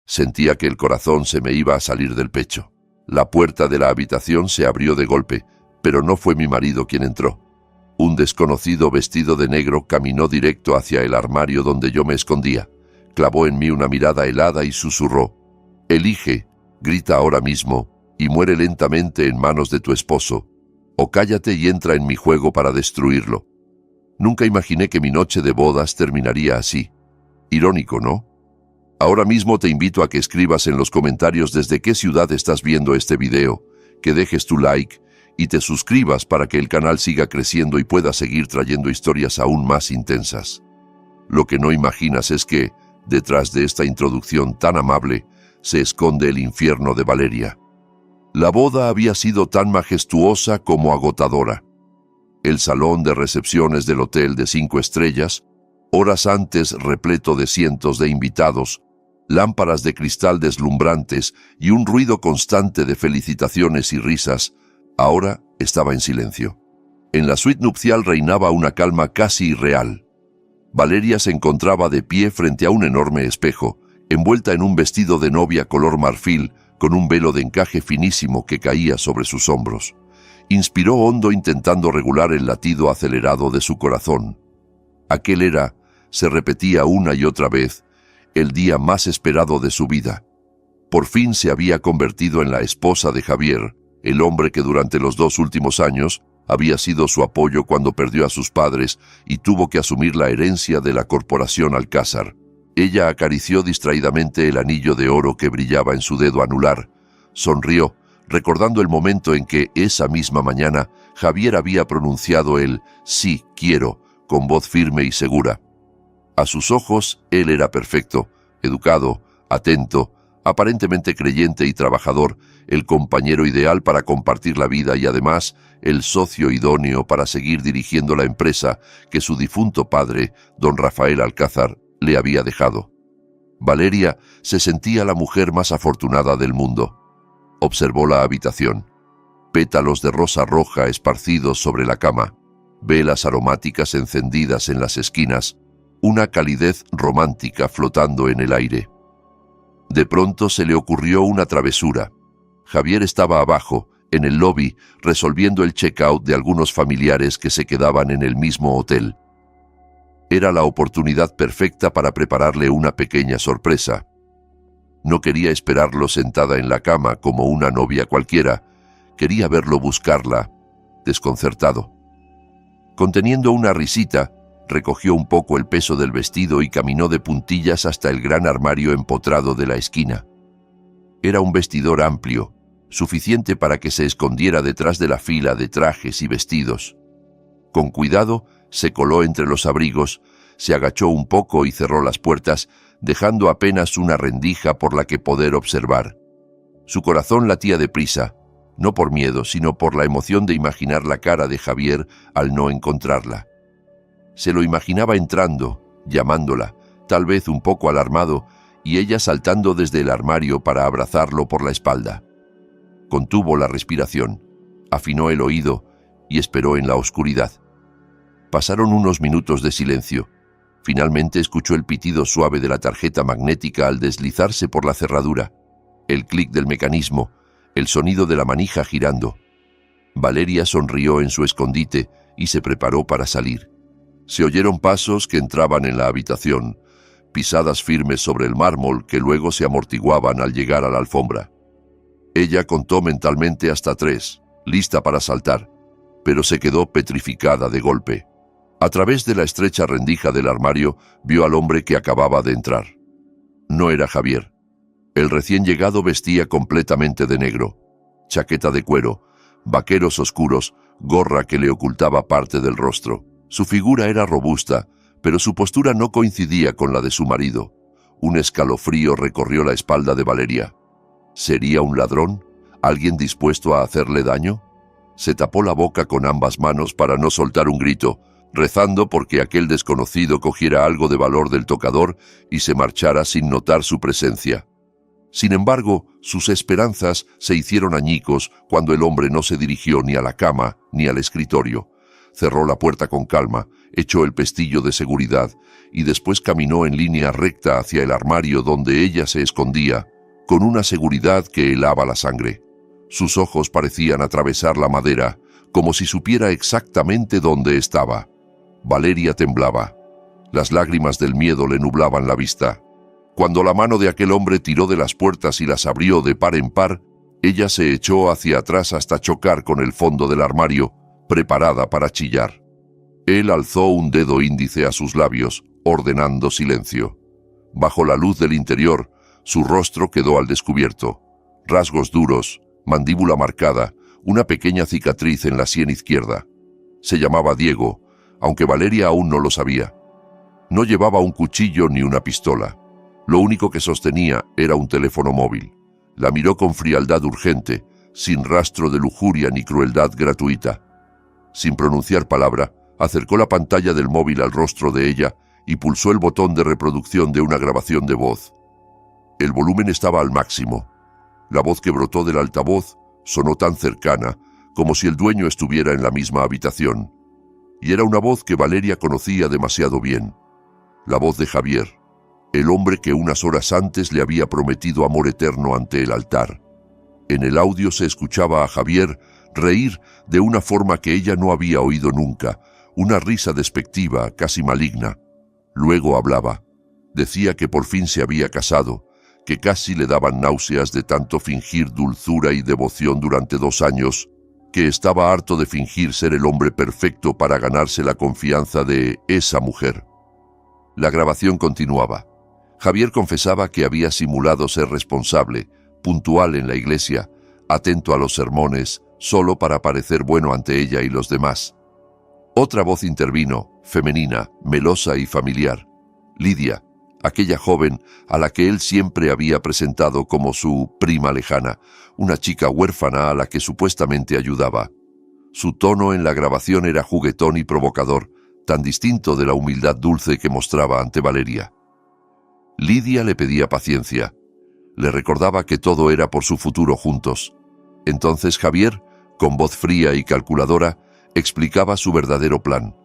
Sentía que el corazón se me iba a salir del pecho. La puerta de la habitación se abrió de golpe, pero no fue mi marido quien entró. Un desconocido vestido de negro caminó directo hacia el armario donde yo me escondía. Clavó en mí una mirada helada y susurró: «Elige, grita ahora mismo, y muere lentamente en manos de tu esposo, o cállate y entra en mi juego para destruirlo». Nunca imaginé que mi noche de bodas terminaría así. Irónico, ¿no? Ahora mismo te invito a que escribas en los comentarios desde qué ciudad estás viendo este video, que dejes tu like y te suscribas para que el canal siga creciendo y pueda seguir trayendo historias aún más intensas. Lo que no imaginas es que, detrás de esta introducción tan amable, se esconde el infierno de Valeria. La boda había sido tan majestuosa como agotadora. El salón de recepciones del hotel de 5 estrellas, horas antes repleto de cientos de invitados, lámparas de cristal deslumbrantes y un ruido constante de felicitaciones y risas, ahora estaba en silencio. En la suite nupcial reinaba una calma casi irreal. Valeria se encontraba de pie frente a un enorme espejo, envuelta en un vestido de novia color marfil, con un velo de encaje finísimo que caía sobre sus hombros. Inspiró hondo intentando regular el latido acelerado de su corazón. Aquel era, se repetía una y otra vez, el día más esperado de su vida. Por fin se había convertido en la esposa de Javier, el hombre que durante los 2 últimos años había sido su apoyo cuando perdió a sus padres y tuvo que asumir la herencia de la corporación Alcázar. Ella acarició distraídamente el anillo de oro que brillaba en su dedo anular. Sonrió, recordando el momento en que, esa misma mañana, Javier había pronunciado el «sí, quiero», con voz firme y segura. A sus ojos, él era perfecto, educado, atento, aparentemente creyente y trabajador, el compañero ideal para compartir la vida y además el socio idóneo para seguir dirigiendo la empresa que su difunto padre, don Rafael Alcázar, le había dejado. Valeria se sentía la mujer más afortunada del mundo. Observó la habitación. Pétalos de rosa roja esparcidos sobre la cama, velas aromáticas encendidas en las esquinas, una calidez romántica flotando en el aire. De pronto se le ocurrió una travesura. Javier estaba abajo, en el lobby, resolviendo el check-out de algunos familiares que se quedaban en el mismo hotel. Era la oportunidad perfecta para prepararle una pequeña sorpresa. No quería esperarlo sentada en la cama como una novia cualquiera. Quería verlo buscarla, desconcertado. Conteniendo una risita, recogió un poco el peso del vestido y caminó de puntillas hasta el gran armario empotrado de la esquina. Era un vestidor amplio, suficiente para que se escondiera detrás de la fila de trajes y vestidos. Con cuidado, se coló entre los abrigos, se agachó un poco y cerró las puertas, dejando apenas una rendija por la que poder observar. Su corazón latía deprisa, no por miedo, sino por la emoción de imaginar la cara de Javier al no encontrarla. Se lo imaginaba entrando, llamándola, tal vez un poco alarmado, y ella saltando desde el armario para abrazarlo por la espalda. Contuvo la respiración, afinó el oído y esperó en la oscuridad. Pasaron unos minutos de silencio. Finalmente escuchó el pitido suave de la tarjeta magnética al deslizarse por la cerradura, el clic del mecanismo, el sonido de la manija girando. Valeria sonrió en su escondite y se preparó para salir. Se oyeron pasos que entraban en la habitación, pisadas firmes sobre el mármol que luego se amortiguaban al llegar a la alfombra. Ella contó mentalmente hasta 3, lista para saltar, pero se quedó petrificada de golpe. A través de la estrecha rendija del armario vio al hombre que acababa de entrar. No era Javier. El recién llegado vestía completamente de negro, chaqueta de cuero, vaqueros oscuros, gorra que le ocultaba parte del rostro. Su figura era robusta, pero su postura no coincidía con la de su marido. Un escalofrío recorrió la espalda de Valeria. ¿Sería un ladrón? ¿Alguien dispuesto a hacerle daño? Se tapó la boca con ambas manos para no soltar un grito, rezando porque aquel desconocido cogiera algo de valor del tocador y se marchara sin notar su presencia. Sin embargo, sus esperanzas se hicieron añicos cuando el hombre no se dirigió ni a la cama ni al escritorio. Cerró la puerta con calma, echó el pestillo de seguridad y después caminó en línea recta hacia el armario donde ella se escondía, con una seguridad que helaba la sangre. Sus ojos parecían atravesar la madera, como si supiera exactamente dónde estaba. Valeria temblaba. Las lágrimas del miedo le nublaban la vista. Cuando la mano de aquel hombre tiró de las puertas y las abrió de par en par, ella se echó hacia atrás hasta chocar con el fondo del armario, preparada para chillar. Él alzó un dedo índice a sus labios, ordenando silencio. Bajo la luz del interior, su rostro quedó al descubierto. Rasgos duros, mandíbula marcada, una pequeña cicatriz en la sien izquierda. Se llamaba Diego, aunque Valeria aún no lo sabía. No llevaba un cuchillo ni una pistola. Lo único que sostenía era un teléfono móvil. La miró con frialdad urgente, sin rastro de lujuria ni crueldad gratuita. Sin pronunciar palabra, acercó la pantalla del móvil al rostro de ella y pulsó el botón de reproducción de una grabación de voz. El volumen estaba al máximo. La voz que brotó del altavoz sonó tan cercana como si el dueño estuviera en la misma habitación. Y era una voz que Valeria conocía demasiado bien. La voz de Javier, el hombre que unas horas antes le había prometido amor eterno ante el altar. En el audio se escuchaba a Javier reír de una forma que ella no había oído nunca, una risa despectiva, casi maligna. Luego hablaba. Decía que por fin se había casado, que casi le daban náuseas de tanto fingir dulzura y devoción durante 2 años, que estaba harto de fingir ser el hombre perfecto para ganarse la confianza de esa mujer. La grabación continuaba. Javier confesaba que había simulado ser responsable, puntual en la iglesia, atento a los sermones, solo para parecer bueno ante ella y los demás. Otra voz intervino, femenina, melosa y familiar. Lidia, aquella joven a la que él siempre había presentado como su prima lejana, una chica huérfana a la que supuestamente ayudaba. Su tono en la grabación era juguetón y provocador, tan distinto de la humildad dulce que mostraba ante Valeria. Lidia le pedía paciencia. Le recordaba que todo era por su futuro juntos. Entonces Javier, con voz fría y calculadora, explicaba su verdadero plan.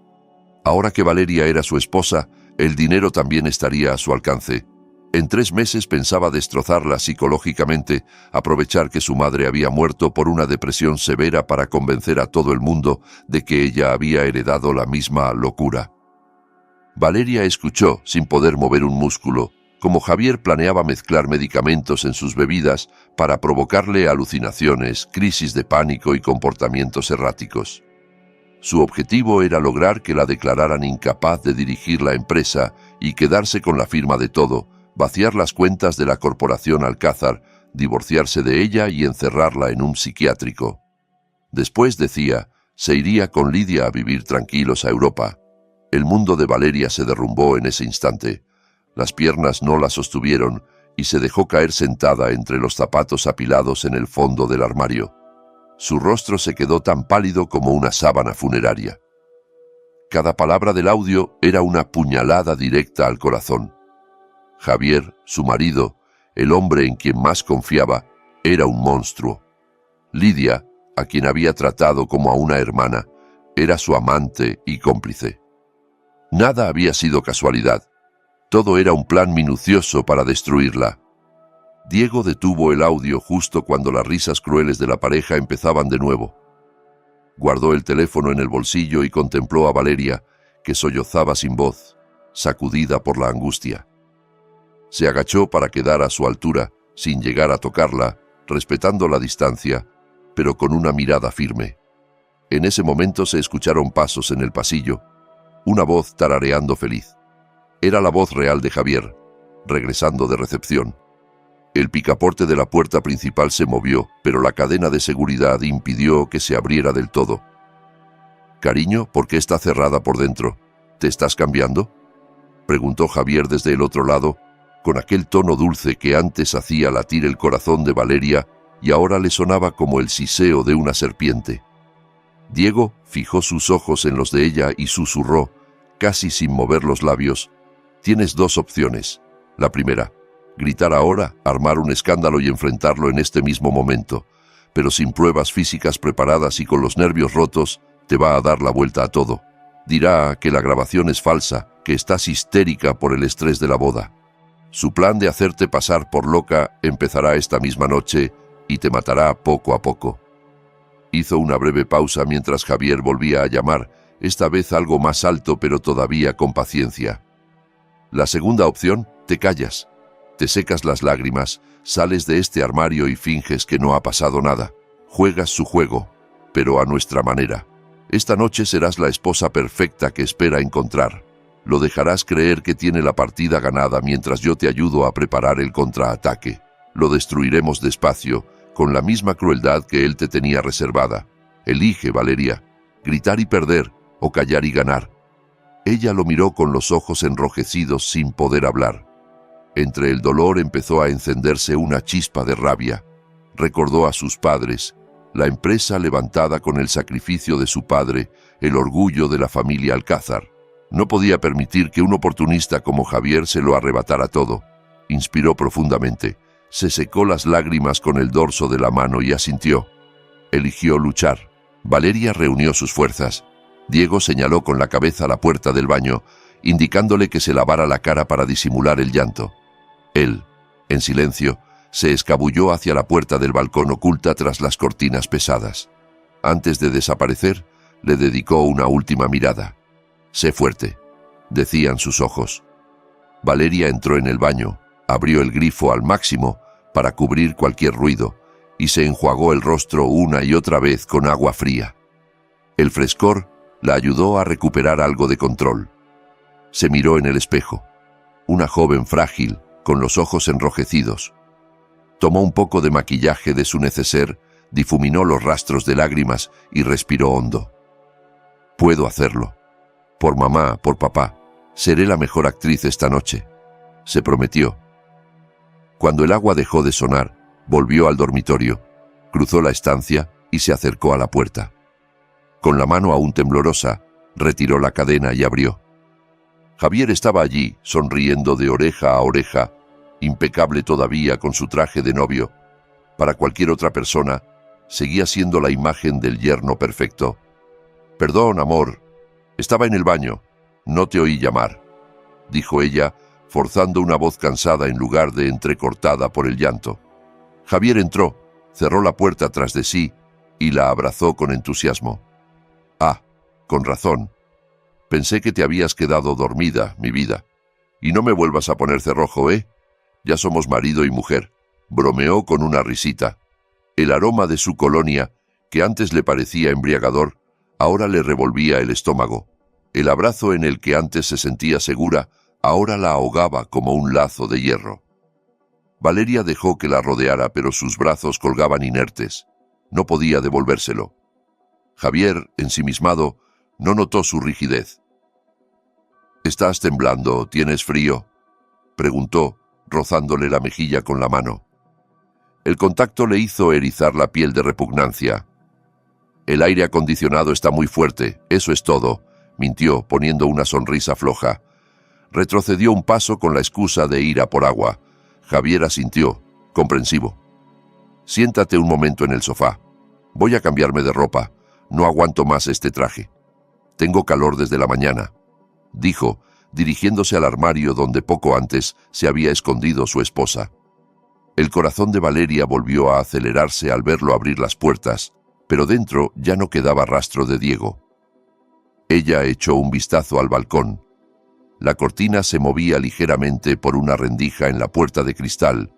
Ahora que Valeria era su esposa, el dinero también estaría a su alcance. En 3 meses pensaba destrozarla psicológicamente, aprovechar que su madre había muerto por una depresión severa para convencer a todo el mundo de que ella había heredado la misma locura. Valeria escuchó, sin poder mover un músculo, como Javier planeaba mezclar medicamentos en sus bebidas para provocarle alucinaciones, crisis de pánico y comportamientos erráticos. Su objetivo era lograr que la declararan incapaz de dirigir la empresa y quedarse con la firma de todo, vaciar las cuentas de la corporación Alcázar, divorciarse de ella y encerrarla en un psiquiátrico. Después, decía, se iría con Lidia a vivir tranquilos a Europa. El mundo de Valeria se derrumbó en ese instante. Las piernas no la sostuvieron y se dejó caer sentada entre los zapatos apilados en el fondo del armario. Su rostro se quedó tan pálido como una sábana funeraria. Cada palabra del audio era una puñalada directa al corazón. Javier, su marido, el hombre en quien más confiaba, era un monstruo. Lidia, a quien había tratado como a una hermana, era su amante y cómplice. Nada había sido casualidad. Todo era un plan minucioso para destruirla. Diego detuvo el audio justo cuando las risas crueles de la pareja empezaban de nuevo. Guardó el teléfono en el bolsillo y contempló a Valeria, que sollozaba sin voz, sacudida por la angustia. Se agachó para quedar a su altura, sin llegar a tocarla, respetando la distancia, pero con una mirada firme. En ese momento se escucharon pasos en el pasillo, una voz tarareando feliz. Era la voz real de Javier, regresando de recepción. El picaporte de la puerta principal se movió, pero la cadena de seguridad impidió que se abriera del todo. «Cariño, ¿por qué está cerrada por dentro? ¿Te estás cambiando?», preguntó Javier desde el otro lado, con aquel tono dulce que antes hacía latir el corazón de Valeria y ahora le sonaba como el siseo de una serpiente. Diego fijó sus ojos en los de ella y susurró, casi sin mover los labios: «Tienes 2 opciones. La primera, gritar ahora, armar un escándalo y enfrentarlo en este mismo momento, pero sin pruebas físicas preparadas y con los nervios rotos, Te va a dar la vuelta a todo. Dirá que la grabación es falsa, que estás histérica por el estrés de la boda. Su plan de hacerte pasar por loca empezará esta misma noche y te matará poco a poco. Hizo una breve pausa mientras Javier volvía a llamar, esta vez algo más alto pero todavía con paciencia. La segunda opción, te callas. Te secas las lágrimas, sales de este armario y finges que no ha pasado nada. Juegas su juego, pero a nuestra manera. Esta noche serás la esposa perfecta que espera encontrar. Lo dejarás creer que tiene la partida ganada mientras yo te ayudo a preparar el contraataque. Lo destruiremos despacio, con la misma crueldad que él te tenía reservada. Elige, Valeria, gritar y perder, o callar y ganar. Ella lo miró con los ojos enrojecidos sin poder hablar. Entre el dolor empezó a encenderse una chispa de rabia. Recordó a sus padres, la empresa levantada con el sacrificio de su padre, el orgullo de la familia Alcázar. No podía permitir que un oportunista como Javier se lo arrebatara todo. Inspiró profundamente. Se secó las lágrimas con el dorso de la mano y asintió. Eligió luchar. Valeria reunió sus fuerzas. Diego señaló con la cabeza la puerta del baño, indicándole que se lavara la cara para disimular el llanto. Él, en silencio, se escabulló hacia la puerta del balcón oculta tras las cortinas pesadas. Antes de desaparecer, le dedicó una última mirada. «Sé fuerte», decían sus ojos. Valeria entró en el baño, abrió el grifo al máximo para cubrir cualquier ruido y se enjuagó el rostro una y otra vez con agua fría. El frescor la ayudó a recuperar algo de control. Se miró en el espejo. Una joven frágil, con los ojos enrojecidos. Tomó un poco de maquillaje de su neceser, difuminó los rastros de lágrimas y respiró hondo. «Puedo hacerlo. Por mamá, por papá, seré la mejor actriz esta noche», se prometió. Cuando el agua dejó de sonar, volvió al dormitorio, cruzó la estancia y se acercó a la puerta. Con la mano aún temblorosa, retiró la cadena y abrió. Javier estaba allí, sonriendo de oreja a oreja, impecable todavía con su traje de novio. Para cualquier otra persona, seguía siendo la imagen del yerno perfecto. «Perdón, amor. Estaba en el baño. No te oí llamar», dijo ella, forzando una voz cansada en lugar de entrecortada por el llanto. Javier entró, cerró la puerta tras de sí y la abrazó con entusiasmo. «Ah, con razón. Pensé que te habías quedado dormida, mi vida. Y no me vuelvas a poner cerrojo, ¿eh? Ya somos marido y mujer», bromeó con una risita. El aroma de su colonia, que antes le parecía embriagador, ahora le revolvía el estómago. El abrazo en el que antes se sentía segura, ahora la ahogaba como un lazo de hierro. Valeria dejó que la rodeara, pero sus brazos colgaban inertes. No podía devolvérselo. Javier, ensimismado, no notó su rigidez. «¿Estás temblando? ¿Tienes frío?», preguntó, rozándole la mejilla con la mano. El contacto le hizo erizar la piel de repugnancia. «El aire acondicionado está muy fuerte, eso es todo», mintió, poniendo una sonrisa floja. Retrocedió un paso con la excusa de ir a por agua. Javier asintió, comprensivo. «Siéntate un momento en el sofá. Voy a cambiarme de ropa. No aguanto más este traje. Tengo calor desde la mañana», dijo, dirigiéndose al armario donde poco antes se había escondido su esposa. El corazón de Valeria volvió a acelerarse al verlo abrir las puertas, pero dentro ya no quedaba rastro de Diego. Ella echó un vistazo al balcón. La cortina se movía ligeramente por una rendija en la puerta de cristal,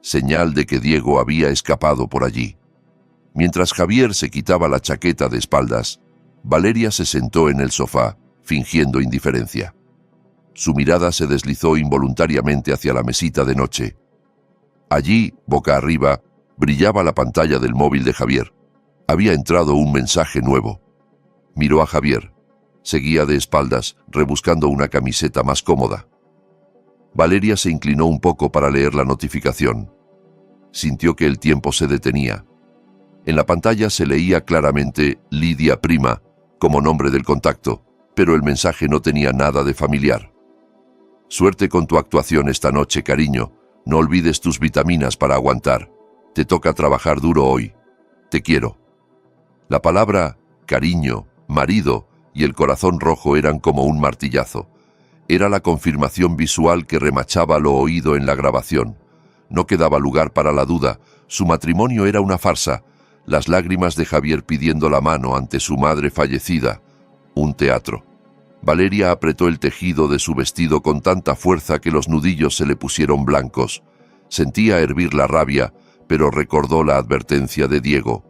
señal de que Diego había escapado por allí. Mientras Javier se quitaba la chaqueta de espaldas, Valeria se sentó en el sofá, fingiendo indiferencia. Su mirada se deslizó involuntariamente hacia la mesita de noche. Allí, boca arriba, brillaba la pantalla del móvil de Javier. Había entrado un mensaje nuevo. Miró a Javier. Seguía de espaldas, rebuscando una camiseta más cómoda. Valeria se inclinó un poco para leer la notificación. Sintió que el tiempo se detenía. En la pantalla se leía claramente Lidia Prima, como nombre del contacto, pero el mensaje no tenía nada de familiar. «Suerte con tu actuación esta noche, cariño. No olvides tus vitaminas para aguantar. Te toca trabajar duro hoy. Te quiero». La palabra cariño marido y el corazón rojo eran como un martillazo. Era la confirmación visual que remachaba lo oído en la grabación. No quedaba lugar para la duda. Su matrimonio era una farsa. Las lágrimas de Javier pidiendo la mano ante su madre fallecida. Un teatro. Valeria apretó el tejido de su vestido con tanta fuerza que los nudillos se le pusieron blancos. Sentía hervir la rabia, pero recordó la advertencia de Diego: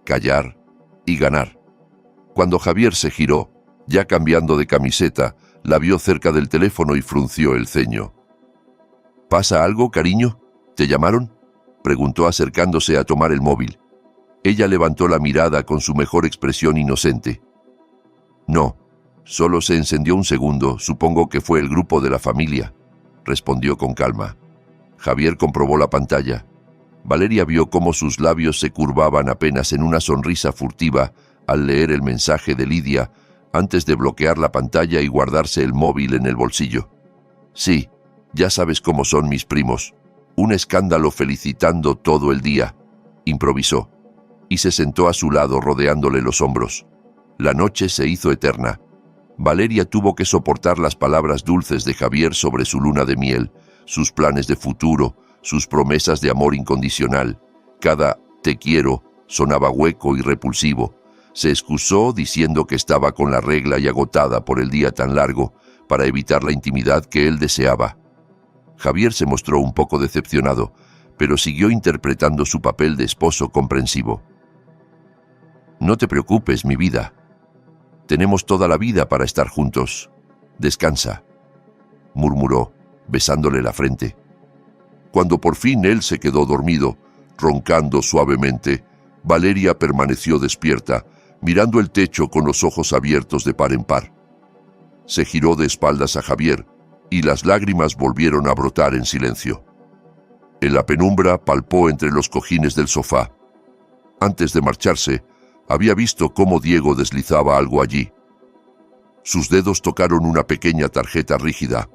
callar y ganar. Cuando Javier se giró, ya cambiando de camiseta, la vio cerca del teléfono y frunció el ceño. ¿Pasa algo, cariño? ¿Te llamaron?, preguntó acercándose a tomar el móvil. Ella levantó la mirada con su mejor expresión inocente. No, solo se encendió un segundo, supongo que fue el grupo de la familia, respondió con calma. Javier comprobó la pantalla. Valeria vio cómo sus labios se curvaban apenas en una sonrisa furtiva al leer el mensaje de Lidia, antes de bloquear la pantalla y guardarse el móvil en el bolsillo. Sí, ya sabes cómo son mis primos. Un escándalo felicitando todo el día, improvisó, y se sentó a su lado rodeándole los hombros. La noche se hizo eterna. Valeria tuvo que soportar las palabras dulces de Javier sobre su luna de miel, sus planes de futuro, sus promesas de amor incondicional. Cada «te quiero» sonaba hueco y repulsivo. Se excusó diciendo que estaba con la regla y agotada por el día tan largo, para evitar la intimidad que él deseaba. Javier se mostró un poco decepcionado, pero siguió interpretando su papel de esposo comprensivo. No te preocupes, mi vida. Tenemos toda la vida para estar juntos. Descansa, murmuró, besándole la frente. Cuando por fin él se quedó dormido, roncando suavemente, Valeria permaneció despierta, mirando el techo con los ojos abiertos de par en par. Se giró de espaldas a Javier, y las lágrimas volvieron a brotar en silencio. En la penumbra palpó entre los cojines del sofá. Antes de marcharse, había visto cómo Diego deslizaba algo allí. Sus dedos tocaron una pequeña tarjeta rígida.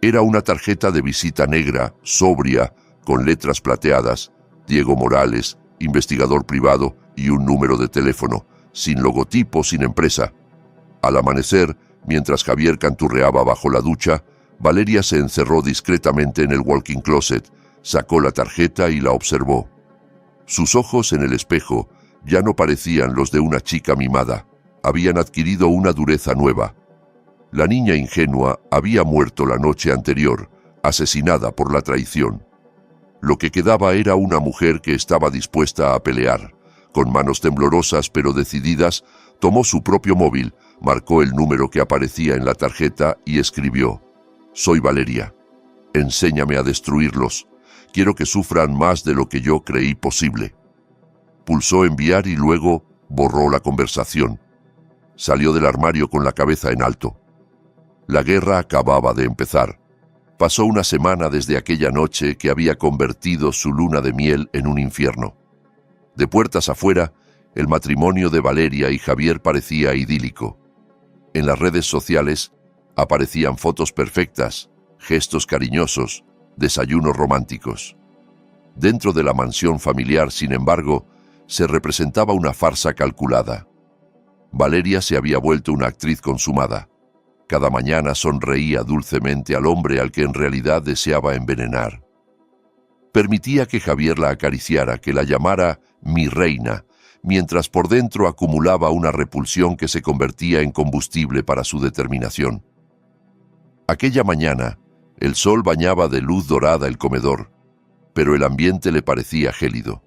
Era una tarjeta de visita negra, sobria, con letras plateadas, Diego Morales, investigador privado, y un número de teléfono, sin logotipo, sin empresa. Al amanecer, mientras Javier canturreaba bajo la ducha, Valeria se encerró discretamente en el walk-in closet, sacó la tarjeta y la observó. Sus ojos en el espejo ya no parecían los de una chica mimada, habían adquirido una dureza nueva. La niña ingenua había muerto la noche anterior, asesinada por la traición. Lo que quedaba era una mujer que estaba dispuesta a pelear. Con manos temblorosas pero decididas, tomó su propio móvil, marcó el número que aparecía en la tarjeta y escribió: «Soy Valeria. Enséñame a destruirlos. Quiero que sufran más de lo que yo creí posible». Pulsó enviar y luego borró la conversación. Salió del armario con la cabeza en alto. La guerra acababa de empezar. Pasó una semana desde aquella noche que había convertido su luna de miel en un infierno. De puertas afuera, el matrimonio de Valeria y Javier parecía idílico. En las redes sociales aparecían fotos perfectas, gestos cariñosos, desayunos románticos. Dentro de la mansión familiar, sin embargo, se representaba una farsa calculada. Valeria se había vuelto una actriz consumada. Cada mañana sonreía dulcemente al hombre al que en realidad deseaba envenenar. Permitía que Javier la acariciara, que la llamara «mi reina», mientras por dentro acumulaba una repulsión que se convertía en combustible para su determinación. Aquella mañana, el sol bañaba de luz dorada el comedor, pero el ambiente le parecía gélido.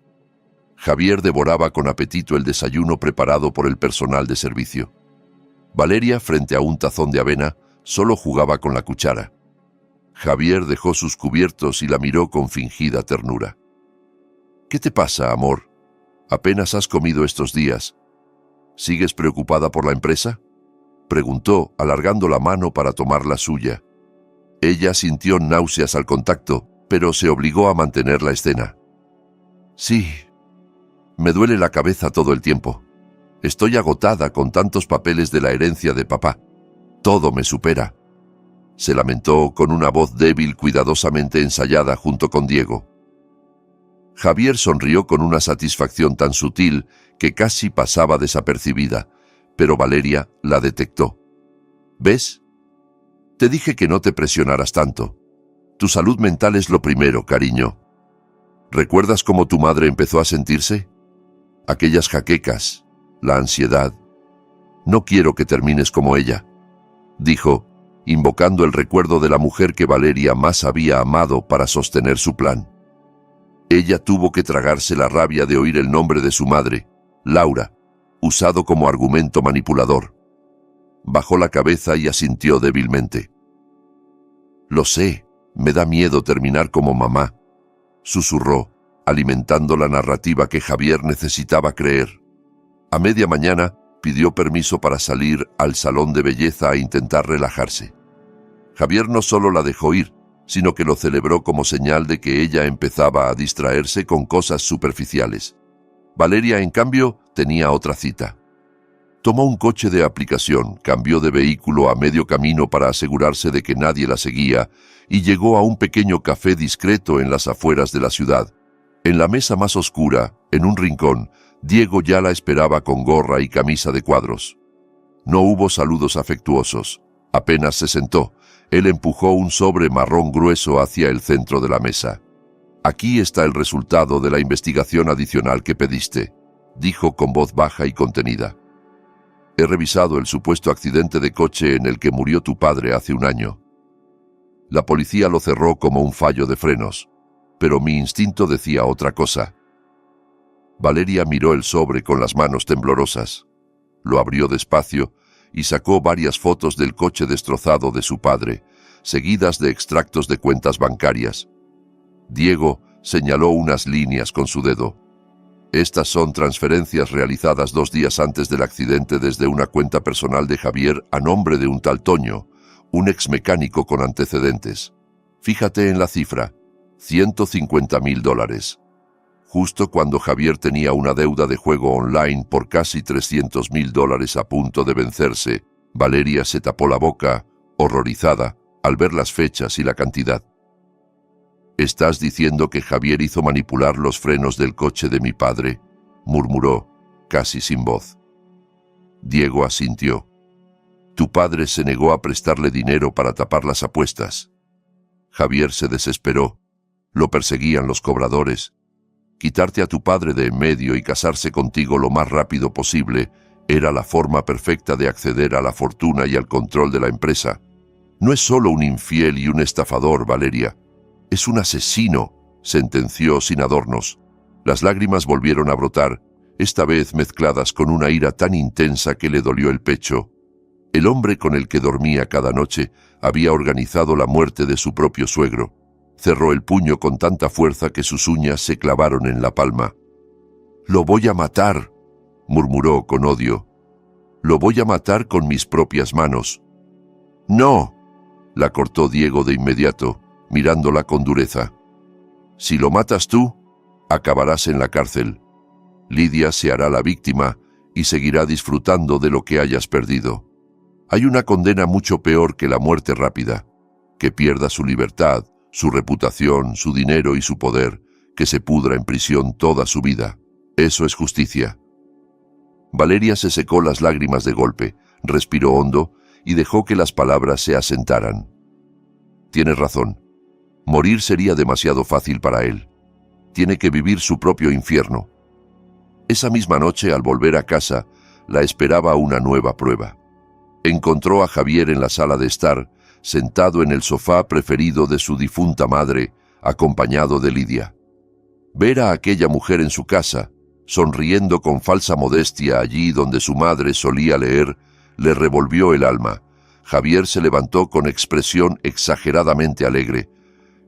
Javier devoraba con apetito el desayuno preparado por el personal de servicio. Valeria, frente a un tazón de avena, solo jugaba con la cuchara. Javier dejó sus cubiertos y la miró con fingida ternura. «¿Qué te pasa, amor? Apenas has comido estos días. ¿Sigues preocupada por la empresa?», preguntó, alargando la mano para tomar la suya. Ella sintió náuseas al contacto, pero se obligó a mantener la escena. «Sí, me duele la cabeza todo el tiempo. Estoy agotada con tantos papeles de la herencia de papá. Todo me supera», se lamentó con una voz débil cuidadosamente ensayada junto con Diego. Javier sonrió con una satisfacción tan sutil que casi pasaba desapercibida, pero Valeria la detectó. ¿Ves? Te dije que no te presionaras tanto. Tu salud mental es lo primero, cariño. ¿Recuerdas cómo tu madre empezó a sentirse? Aquellas jaquecas, la ansiedad. No quiero que termines como ella, dijo, invocando el recuerdo de la mujer que Valeria más había amado para sostener su plan. Ella tuvo que tragarse la rabia de oír el nombre de su madre, Laura, usado como argumento manipulador. Bajó la cabeza y asintió débilmente. Lo sé, me da miedo terminar como mamá, susurró, alimentando la narrativa que Javier necesitaba creer. A media mañana, pidió permiso para salir al salón de belleza a intentar relajarse. Javier no solo la dejó ir, sino que lo celebró como señal de que ella empezaba a distraerse con cosas superficiales. Valeria, en cambio, tenía otra cita. Tomó un coche de aplicación, cambió de vehículo a medio camino para asegurarse de que nadie la seguía y llegó a un pequeño café discreto en las afueras de la ciudad. En la mesa más oscura, en un rincón, Diego ya la esperaba con gorra y camisa de cuadros. No hubo saludos afectuosos. Apenas se sentó, él empujó un sobre marrón grueso hacia el centro de la mesa. Aquí está el resultado de la investigación adicional que pediste, dijo con voz baja y contenida. He revisado el supuesto accidente de coche en el que murió tu padre hace un año. La policía lo cerró como un fallo de frenos, pero mi instinto decía otra cosa. Valeria miró el sobre con las manos temblorosas. Lo abrió despacio y sacó varias fotos del coche destrozado de su padre, seguidas de extractos de cuentas bancarias. Diego señaló unas líneas con su dedo. Estas son transferencias realizadas 2 días antes del accidente desde una cuenta personal de Javier a nombre de un tal Toño, un exmecánico con antecedentes. Fíjate en la cifra, $150.000. Justo cuando Javier tenía una deuda de juego online por casi $300.000 a punto de vencerse, Valeria se tapó la boca, horrorizada, al ver las fechas y la cantidad. «¿Estás diciendo que Javier hizo manipular los frenos del coche de mi padre?», murmuró, casi sin voz. Diego asintió. «Tu padre se negó a prestarle dinero para tapar las apuestas». Javier se desesperó. Lo perseguían los cobradores. Quitarte a tu padre de en medio y casarse contigo lo más rápido posible era la forma perfecta de acceder a la fortuna y al control de la empresa. No es solo un infiel y un estafador, Valeria. Es un asesino, sentenció sin adornos. Las lágrimas volvieron a brotar, esta vez mezcladas con una ira tan intensa que le dolió el pecho. El hombre con el que dormía cada noche había organizado la muerte de su propio suegro. Cerró el puño con tanta fuerza que sus uñas se clavaron en la palma. «Lo voy a matar», murmuró con odio. «Lo voy a matar con mis propias manos». «No», la cortó Diego de inmediato, mirándola con dureza. «Si lo matas tú, acabarás en la cárcel. Lidia se hará la víctima y seguirá disfrutando de lo que hayas perdido. Hay una condena mucho peor que la muerte rápida, que pierda su libertad, su reputación, su dinero y su poder, que se pudra en prisión toda su vida. Eso es justicia». Valeria se secó las lágrimas de golpe, respiró hondo y dejó que las palabras se asentaran. «Tienes razón. Morir sería demasiado fácil para él. Tiene que vivir su propio infierno». Esa misma noche, al volver a casa, la esperaba una nueva prueba. Encontró a Javier en la sala de estar, sentado en el sofá preferido de su difunta madre, acompañado de Lidia. Ver a aquella mujer en su casa, sonriendo con falsa modestia allí donde su madre solía leer, le revolvió el alma. Javier se levantó con expresión exageradamente alegre.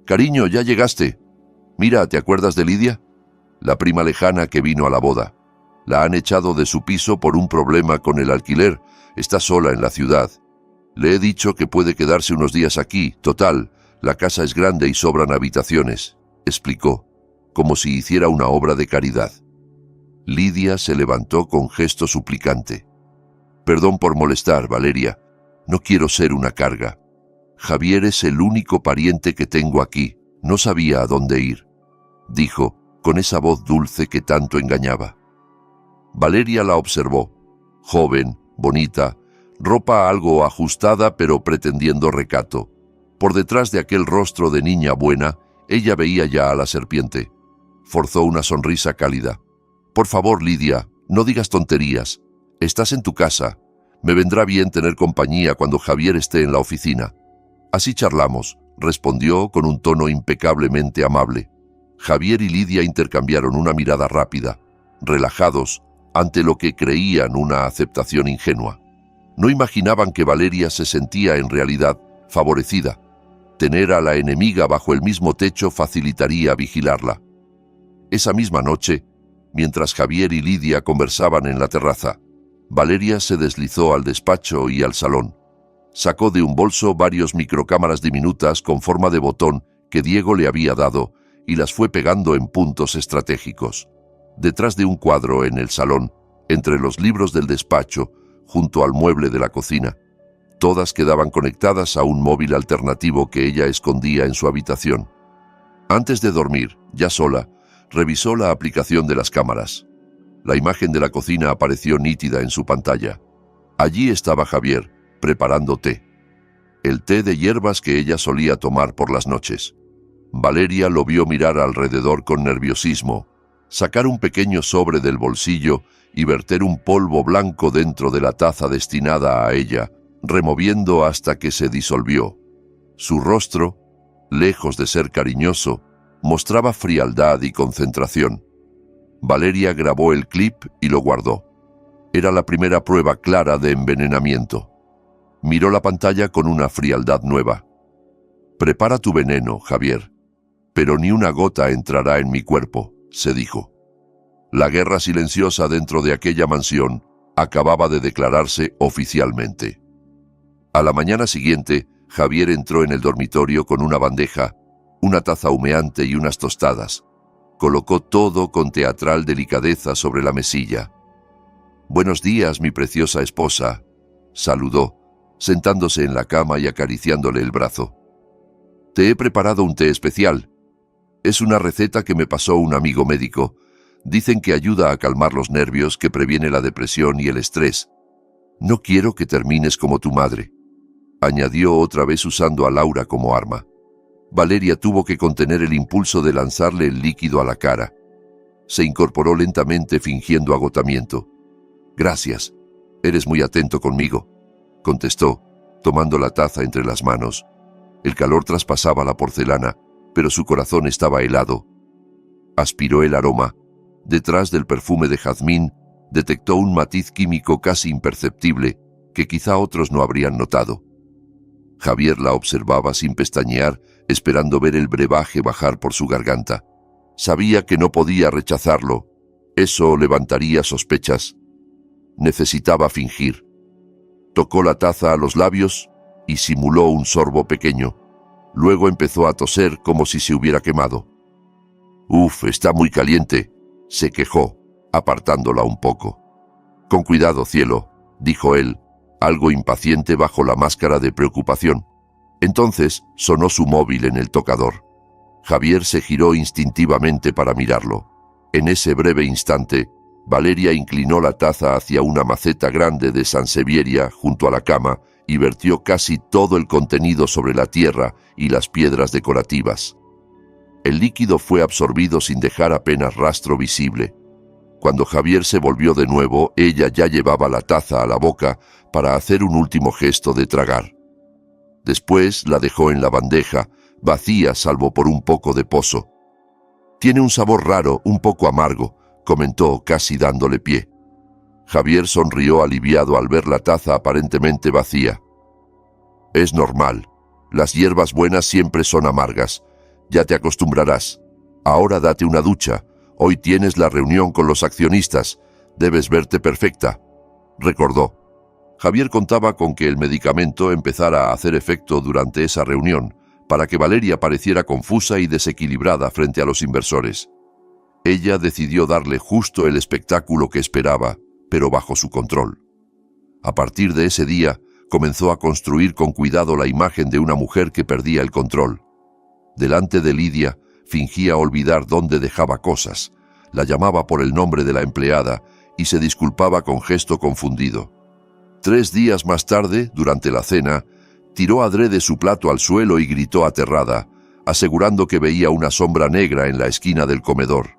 «Cariño, ya llegaste. Mira, ¿te acuerdas de Lidia? La prima lejana que vino a la boda. La han echado de su piso por un problema con el alquiler. Está sola en la ciudad. Le he dicho que puede quedarse unos días aquí. Total, la casa es grande y sobran habitaciones», explicó, como si hiciera una obra de caridad. Lidia se levantó con gesto suplicante. «Perdón por molestar, Valeria. No quiero ser una carga. Javier es el único pariente que tengo aquí. No sabía a dónde ir», dijo, con esa voz dulce que tanto engañaba. Valeria la observó, joven, bonita, ropa algo ajustada pero pretendiendo recato. Por detrás de aquel rostro de niña buena, ella veía ya a la serpiente. Forzó una sonrisa cálida. «Por favor, Lidia, no digas tonterías. Estás en tu casa. Me vendrá bien tener compañía cuando Javier esté en la oficina». «Así charlamos», respondió con un tono impecablemente amable. Javier y Lidia intercambiaron una mirada rápida, relajados ante lo que creían una aceptación ingenua. No imaginaban que Valeria se sentía en realidad favorecida. Tener a la enemiga bajo el mismo techo facilitaría vigilarla. Esa misma noche, mientras Javier y Lidia conversaban en la terraza, Valeria se deslizó al despacho y al salón. Sacó de un bolso varios microcámaras diminutas con forma de botón que Diego le había dado y las fue pegando en puntos estratégicos. Detrás de un cuadro en el salón, entre los libros del despacho, junto al mueble de la cocina. Todas quedaban conectadas a un móvil alternativo que ella escondía en su habitación. Antes de dormir, ya sola, revisó la aplicación de las cámaras. La imagen de la cocina apareció nítida en su pantalla. Allí estaba Javier, preparando té. El té de hierbas que ella solía tomar por las noches. Valeria lo vio mirar alrededor con nerviosismo, sacar un pequeño sobre del bolsillo y verter un polvo blanco dentro de la taza destinada a ella, removiendo hasta que se disolvió. Su rostro, lejos de ser cariñoso, mostraba frialdad y concentración. Valeria grabó el clip y lo guardó. Era la primera prueba clara de envenenamiento. Miró la pantalla con una frialdad nueva. «Prepara tu veneno, Javier, pero ni una gota entrará en mi cuerpo», se dijo. La guerra silenciosa dentro de aquella mansión acababa de declararse oficialmente. A la mañana siguiente, Javier entró en el dormitorio con una bandeja, una taza humeante y unas tostadas. Colocó todo con teatral delicadeza sobre la mesilla. «Buenos días, mi preciosa esposa», saludó, sentándose en la cama y acariciándole el brazo. «Te he preparado un té especial. Es una receta que me pasó un amigo médico. Dicen que ayuda a calmar los nervios, que previene la depresión y el estrés. No quiero que termines como tu madre», añadió otra vez usando a Laura como arma. Valeria tuvo que contener el impulso de lanzarle el líquido a la cara. Se incorporó lentamente fingiendo agotamiento. «Gracias, eres muy atento conmigo», contestó, tomando la taza entre las manos. El calor traspasaba la porcelana, pero su corazón estaba helado. Aspiró el aroma. Detrás del perfume de jazmín detectó un matiz químico casi imperceptible que quizá otros no habrían notado. Javier la observaba sin pestañear, esperando ver el brebaje bajar por su garganta. Sabía que no podía rechazarlo. Eso levantaría sospechas. Necesitaba fingir. Tocó la taza a los labios y simuló un sorbo pequeño. Luego empezó a toser como si se hubiera quemado. «Uf, está muy caliente», se quejó, apartándola un poco. «Con cuidado, cielo», dijo él, algo impaciente bajo la máscara de preocupación. Entonces sonó su móvil en el tocador. Javier se giró instintivamente para mirarlo. En ese breve instante, Valeria inclinó la taza hacia una maceta grande de sansevieria junto a la cama y vertió casi todo el contenido sobre la tierra y las piedras decorativas. El líquido fue absorbido sin dejar apenas rastro visible. Cuando Javier se volvió de nuevo, ella ya llevaba la taza a la boca para hacer un último gesto de tragar. Después la dejó en la bandeja, vacía salvo por un poco de pozo. «Tiene un sabor raro, un poco amargo», comentó casi dándole pie. Javier sonrió aliviado al ver la taza aparentemente vacía. «Es normal. Las hierbas buenas siempre son amargas. Ya te acostumbrarás. Ahora date una ducha. Hoy tienes la reunión con los accionistas. Debes verte perfecta», recordó. Javier contaba con que el medicamento empezara a hacer efecto durante esa reunión, para que Valeria pareciera confusa y desequilibrada frente a los inversores. Ella decidió darle justo el espectáculo que esperaba, pero bajo su control. A partir de ese día, comenzó a construir con cuidado la imagen de una mujer que perdía el control. Delante de Lidia, fingía olvidar dónde dejaba cosas, la llamaba por el nombre de la empleada y se disculpaba con gesto confundido. 3 días más tarde, durante la cena, tiró adrede su plato al suelo y gritó aterrada, asegurando que veía una sombra negra en la esquina del comedor.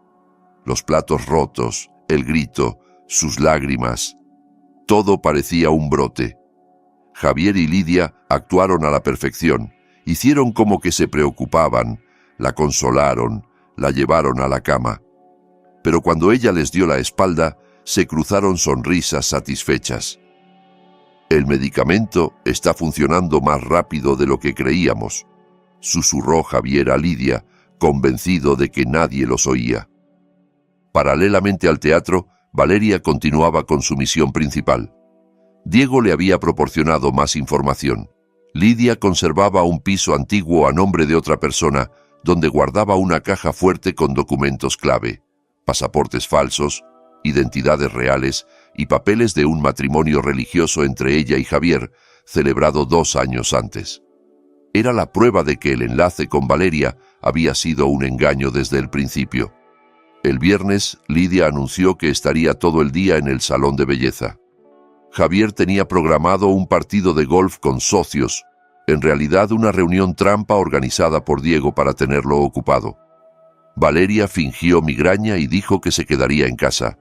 Los platos rotos, el grito, sus lágrimas, todo parecía un brote. Javier y Lidia actuaron a la perfección, hicieron como que se preocupaban, la consolaron, la llevaron a la cama. Pero cuando ella les dio la espalda, se cruzaron sonrisas satisfechas. «El medicamento está funcionando más rápido de lo que creíamos», susurró Javier a Lidia, convencido de que nadie los oía. Paralelamente al teatro, Valeria continuaba con su misión principal. Diego le había proporcionado más información. Lidia conservaba un piso antiguo a nombre de otra persona, donde guardaba una caja fuerte con documentos clave, pasaportes falsos, identidades reales y papeles de un matrimonio religioso entre ella y Javier, celebrado 2 años antes. Era la prueba de que el enlace con Valeria había sido un engaño desde el principio. El viernes, Lidia anunció que estaría todo el día en el salón de belleza. Javier tenía programado un partido de golf con socios, en realidad una reunión trampa organizada por Diego para tenerlo ocupado. Valeria fingió migraña y dijo que se quedaría en casa.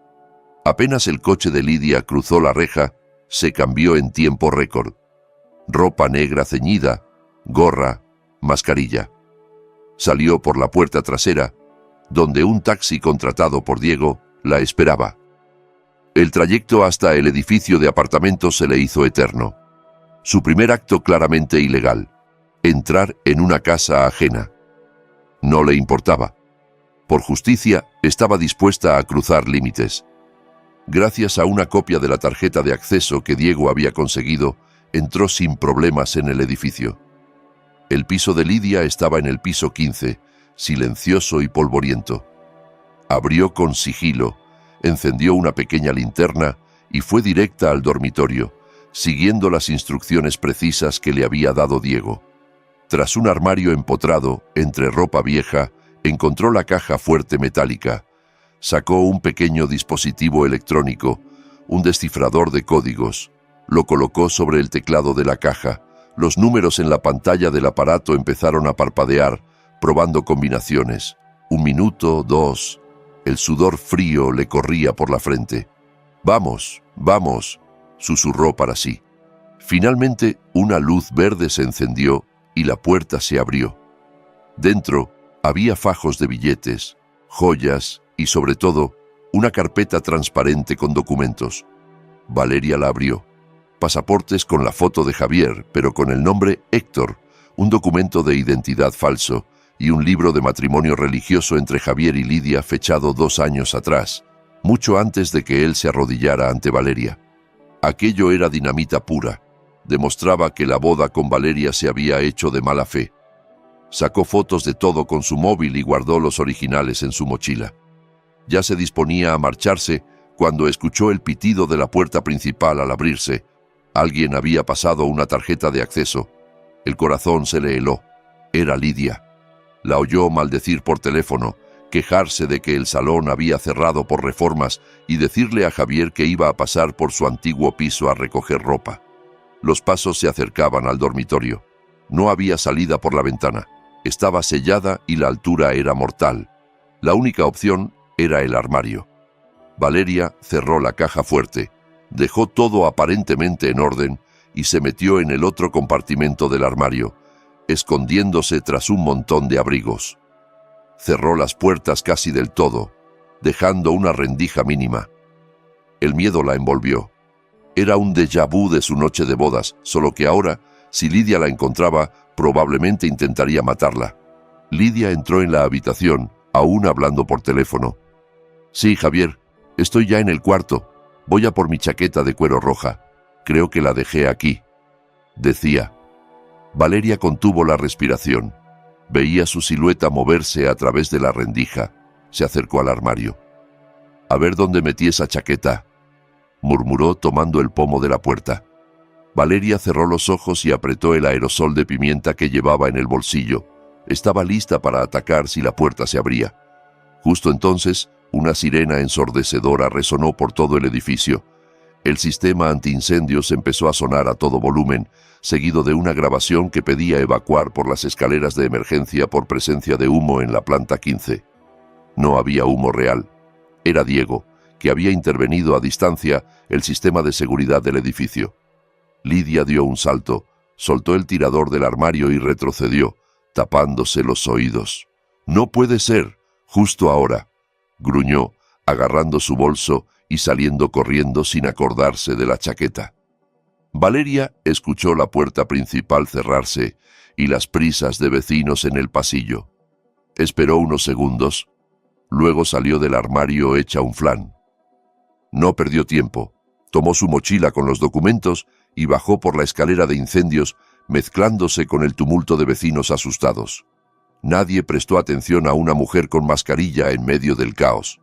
Apenas el coche de Lidia cruzó la reja, se cambió en tiempo récord. Ropa negra ceñida, gorra, mascarilla. Salió por la puerta trasera, donde un taxi contratado por Diego la esperaba. El trayecto hasta el edificio de apartamentos se le hizo eterno. Su primer acto claramente ilegal, entrar en una casa ajena. No le importaba. Por justicia, estaba dispuesta a cruzar límites. Gracias a una copia de la tarjeta de acceso que Diego había conseguido, entró sin problemas en el edificio. El piso de Lidia estaba en el piso 15, silencioso y polvoriento. Abrió con sigilo, encendió una pequeña linterna y fue directa al dormitorio, siguiendo las instrucciones precisas que le había dado Diego. Tras un armario empotrado, entre ropa vieja, encontró la caja fuerte metálica. Sacó un pequeño dispositivo electrónico, un descifrador de códigos. Lo colocó sobre el teclado de la caja. Los números en la pantalla del aparato empezaron a parpadear, probando combinaciones. 1 minuto, 2. El sudor frío le corría por la frente. «Vamos, vamos», susurró para sí. Finalmente, una luz verde se encendió y la puerta se abrió. Dentro había fajos de billetes, joyas y, sobre todo, una carpeta transparente con documentos. Valeria la abrió. Pasaportes con la foto de Javier, pero con el nombre Héctor, un documento de identidad falso y un libro de matrimonio religioso entre Javier y Lidia fechado 2 años atrás, mucho antes de que él se arrodillara ante Valeria. Aquello era dinamita pura. Demostraba que la boda con Valeria se había hecho de mala fe. Sacó fotos de todo con su móvil y guardó los originales en su mochila. Ya se disponía a marcharse cuando escuchó el pitido de la puerta principal al abrirse. Alguien había pasado una tarjeta de acceso. El corazón se le heló. Era Lidia. La oyó maldecir por teléfono, quejarse de que el salón había cerrado por reformas y decirle a Javier que iba a pasar por su antiguo piso a recoger ropa. Los pasos se acercaban al dormitorio. No había salida por la ventana. Estaba sellada y la altura era mortal. La única opción era el armario. Valeria cerró la caja fuerte, dejó todo aparentemente en orden y se metió en el otro compartimento del armario, escondiéndose tras un montón de abrigos. Cerró las puertas casi del todo, dejando una rendija mínima. El miedo la envolvió. Era un déjà vu de su noche de bodas, solo que ahora, si Lidia la encontraba, probablemente intentaría matarla. Lidia entró en la habitación, aún hablando por teléfono. «Sí, Javier, estoy ya en el cuarto. Voy a por mi chaqueta de cuero roja. Creo que la dejé aquí», decía. Valeria contuvo la respiración. Veía su silueta moverse a través de la rendija. Se acercó al armario. «A ver dónde metí esa chaqueta», murmuró tomando el pomo de la puerta. Valeria cerró los ojos y apretó el aerosol de pimienta que llevaba en el bolsillo. Estaba lista para atacar si la puerta se abría. Justo entonces, una sirena ensordecedora resonó por todo el edificio. El sistema antiincendios empezó a sonar a todo volumen, seguido de una grabación que pedía evacuar por las escaleras de emergencia por presencia de humo en la planta 15. No había humo real. Era Diego, que había intervenido a distancia el sistema de seguridad del edificio. Lidia dio un salto, soltó el tirador del armario y retrocedió, tapándose los oídos. «No puede ser, justo ahora», gruñó, agarrando su bolso y saliendo corriendo sin acordarse de la chaqueta. Valeria escuchó la puerta principal cerrarse y las prisas de vecinos en el pasillo. Esperó unos segundos, luego salió del armario hecha un flan. No perdió tiempo, tomó su mochila con los documentos y bajó por la escalera de incendios, mezclándose con el tumulto de vecinos asustados. Nadie prestó atención a una mujer con mascarilla en medio del caos.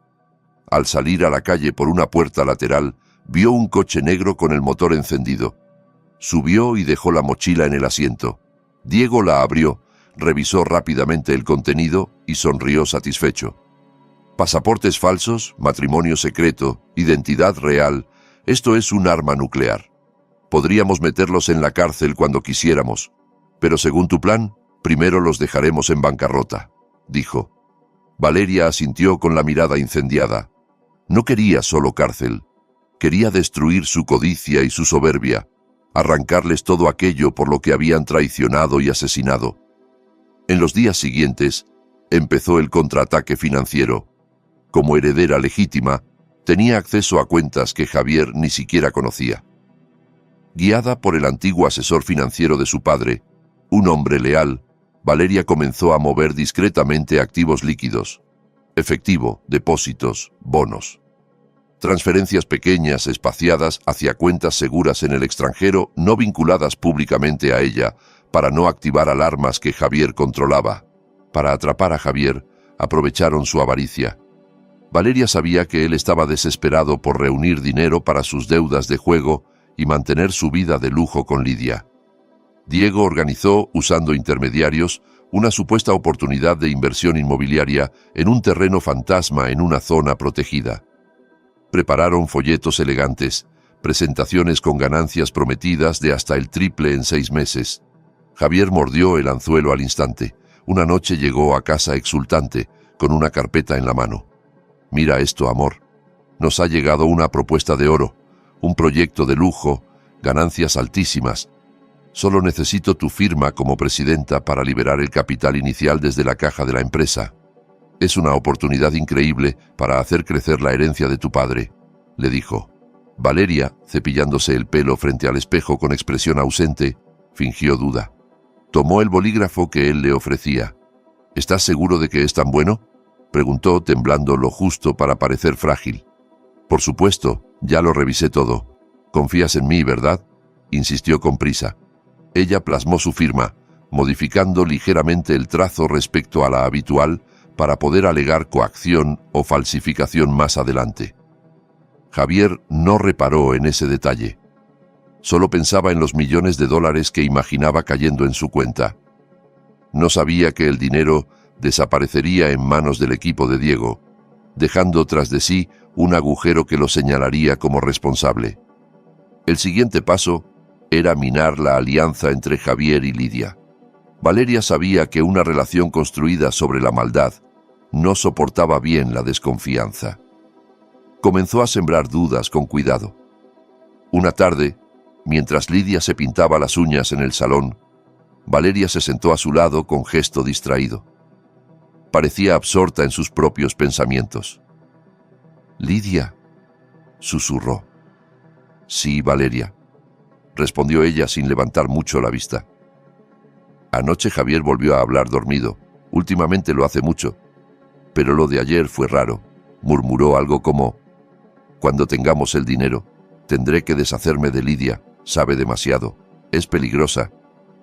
Al salir a la calle por una puerta lateral, vio un coche negro con el motor encendido. Subió y dejó la mochila en el asiento. Diego la abrió, revisó rápidamente el contenido y sonrió satisfecho. Pasaportes falsos, matrimonio secreto, identidad real, esto es un arma nuclear. Podríamos meterlos en la cárcel cuando quisiéramos, pero según tu plan, primero los dejaremos en bancarrota, dijo. Valeria asintió con la mirada incendiada. No quería solo cárcel, quería destruir su codicia y su soberbia, arrancarles todo aquello por lo que habían traicionado y asesinado. En los días siguientes, empezó el contraataque financiero. Como heredera legítima, tenía acceso a cuentas que Javier ni siquiera conocía. Guiada por el antiguo asesor financiero de su padre, un hombre leal, Valeria comenzó a mover discretamente activos líquidos, efectivo, depósitos, bonos. Transferencias pequeñas, espaciadas hacia cuentas seguras en el extranjero, no vinculadas públicamente a ella, para no activar alarmas que Javier controlaba. Para atrapar a Javier, aprovecharon su avaricia. Valeria sabía que él estaba desesperado por reunir dinero para sus deudas de juego y mantener su vida de lujo con Lidia. Diego organizó, usando intermediarios, una supuesta oportunidad de inversión inmobiliaria en un terreno fantasma en una zona protegida. Prepararon folletos elegantes, presentaciones con ganancias prometidas de hasta el triple en 6 meses. Javier mordió el anzuelo al instante. Una noche llegó a casa exultante, con una carpeta en la mano. «Mira esto, amor. Nos ha llegado una propuesta de oro, un proyecto de lujo, ganancias altísimas. Solo necesito tu firma como presidenta para liberar el capital inicial desde la caja de la empresa. Es una oportunidad increíble para hacer crecer la herencia de tu padre», le dijo. Valeria, cepillándose el pelo frente al espejo con expresión ausente, fingió duda. Tomó el bolígrafo que él le ofrecía. «¿Estás seguro de que es tan bueno?», preguntó, temblando lo justo para parecer frágil. «Por supuesto, ya lo revisé todo. Confías en mí, ¿verdad?», insistió con prisa. Ella plasmó su firma, modificando ligeramente el trazo respecto a la habitual para poder alegar coacción o falsificación más adelante. Javier no reparó en ese detalle. Solo pensaba en los millones de dólares que imaginaba cayendo en su cuenta. No sabía que el dinero desaparecería en manos del equipo de Diego, dejando tras de sí un agujero que lo señalaría como responsable. El siguiente paso era minar la alianza entre Javier y Lidia. Valeria sabía que una relación construida sobre la maldad no soportaba bien la desconfianza. Comenzó a sembrar dudas con cuidado. Una tarde, mientras Lidia se pintaba las uñas en el salón, Valeria se sentó a su lado con gesto distraído. Parecía absorta en sus propios pensamientos. «Lidia», susurró. «Sí, Valeria», respondió ella sin levantar mucho la vista. Anoche Javier volvió a hablar dormido. Últimamente lo hace mucho. Pero lo de ayer fue raro. Murmuró algo como: «Cuando tengamos el dinero, tendré que deshacerme de Lidia. Sabe demasiado. Es peligrosa.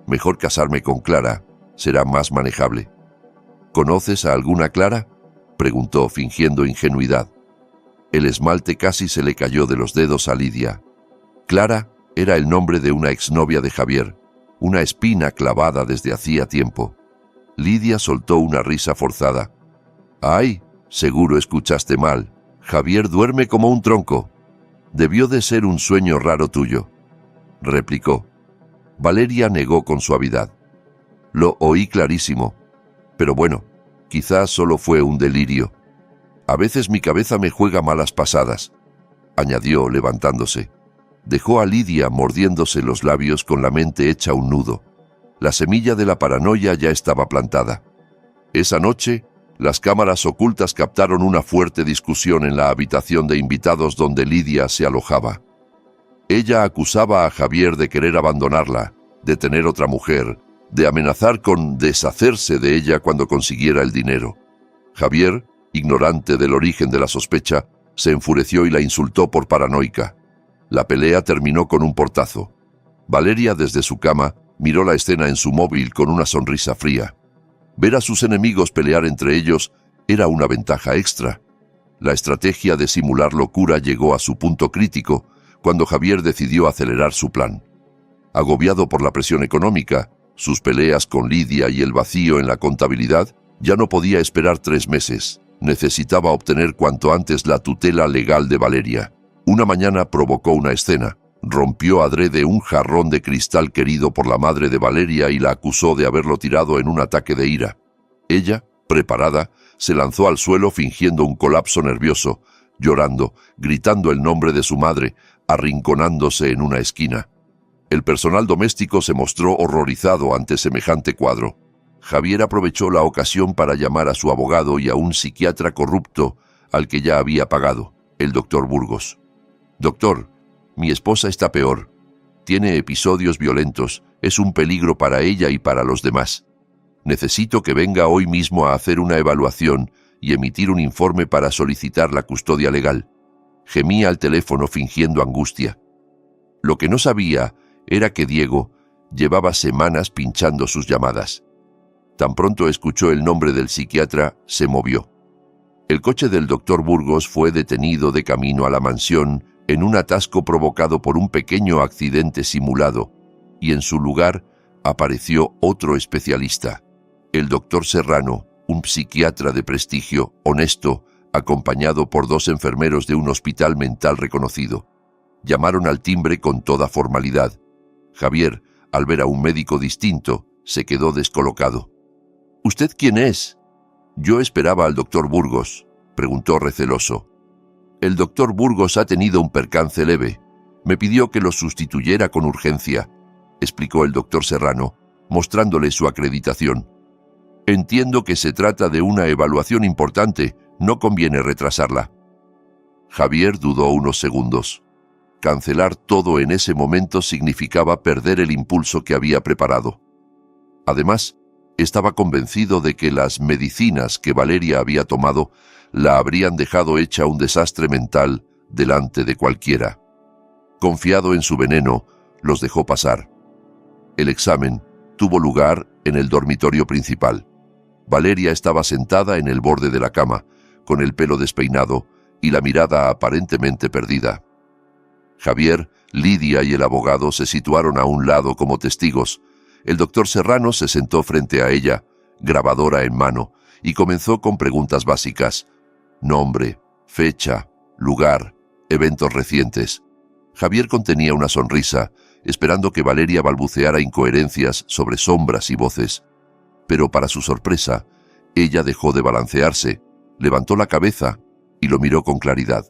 Mejor casarme con Clara. Será más manejable». «¿Conoces a alguna Clara?», preguntó, fingiendo ingenuidad. El esmalte casi se le cayó de los dedos a Lidia. Clara era el nombre de una exnovia de Javier, una espina clavada desde hacía tiempo. Lidia soltó una risa forzada. «Ay, seguro escuchaste mal. Javier duerme como un tronco». Debió de ser un sueño raro tuyo, replicó. Valeria negó con suavidad. Lo oí clarísimo. Pero bueno, quizás solo fue un delirio. A veces mi cabeza me juega malas pasadas, añadió levantándose. Dejó a Lidia mordiéndose los labios con la mente hecha un nudo. La semilla de la paranoia ya estaba plantada. Esa noche, las cámaras ocultas captaron una fuerte discusión en la habitación de invitados donde Lidia se alojaba. Ella acusaba a Javier de querer abandonarla, de tener otra mujer, de amenazar con deshacerse de ella cuando consiguiera el dinero. Javier, ignorante del origen de la sospecha, se enfureció y la insultó por paranoica. La pelea terminó con un portazo. Valeria, desde su cama, miró la escena en su móvil con una sonrisa fría. Ver a sus enemigos pelear entre ellos era una ventaja extra. La estrategia de simular locura llegó a su punto crítico cuando Javier decidió acelerar su plan. Agobiado por la presión económica, sus peleas con Lidia y el vacío en la contabilidad, ya no podía esperar 3 meses. Necesitaba obtener cuanto antes la tutela legal de Valeria. Una mañana provocó una escena. Rompió adrede un jarrón de cristal querido por la madre de Valeria y la acusó de haberlo tirado en un ataque de ira. Ella, preparada, se lanzó al suelo fingiendo un colapso nervioso, llorando, gritando el nombre de su madre, arrinconándose en una esquina. El personal doméstico se mostró horrorizado ante semejante cuadro. Javier aprovechó la ocasión para llamar a su abogado y a un psiquiatra corrupto al que ya había pagado, el doctor Burgos. «Doctor, mi esposa está peor. Tiene episodios violentos. Es un peligro para ella y para los demás. Necesito que venga hoy mismo a hacer una evaluación y emitir un informe para solicitar la custodia legal». Gemía al teléfono fingiendo angustia. Lo que no sabía era que Diego llevaba semanas pinchando sus llamadas. Tan pronto escuchó el nombre del psiquiatra, se movió. El coche del doctor Burgos fue detenido de camino a la mansión en un atasco provocado por un pequeño accidente simulado, y en su lugar apareció otro especialista, el doctor Serrano, un psiquiatra de prestigio, honesto, acompañado por 2 enfermeros de un hospital mental reconocido. Llamaron al timbre con toda formalidad. Javier, al ver a un médico distinto, se quedó descolocado. «¿Usted quién es?» «Yo esperaba al doctor Burgos», preguntó receloso. «El doctor Burgos ha tenido un percance leve. Me pidió que lo sustituyera con urgencia», explicó el doctor Serrano, mostrándole su acreditación. «Entiendo que se trata de una evaluación importante. No conviene retrasarla». Javier dudó unos segundos. Cancelar todo en ese momento significaba perder el impulso que había preparado. Además, estaba convencido de que las medicinas que Valeria había tomado la habrían dejado hecha un desastre mental delante de cualquiera. Confiado en su veneno, los dejó pasar. El examen tuvo lugar en el dormitorio principal. Valeria estaba sentada en el borde de la cama, con el pelo despeinado y la mirada aparentemente perdida. Javier, Lidia y el abogado se situaron a un lado como testigos. El doctor Serrano se sentó frente a ella, grabadora en mano, y comenzó con preguntas básicas. Nombre, fecha, lugar, eventos recientes. Javier contenía una sonrisa, esperando que Valeria balbuceara incoherencias sobre sombras y voces. Pero para su sorpresa, ella dejó de balancearse, levantó la cabeza y lo miró con claridad.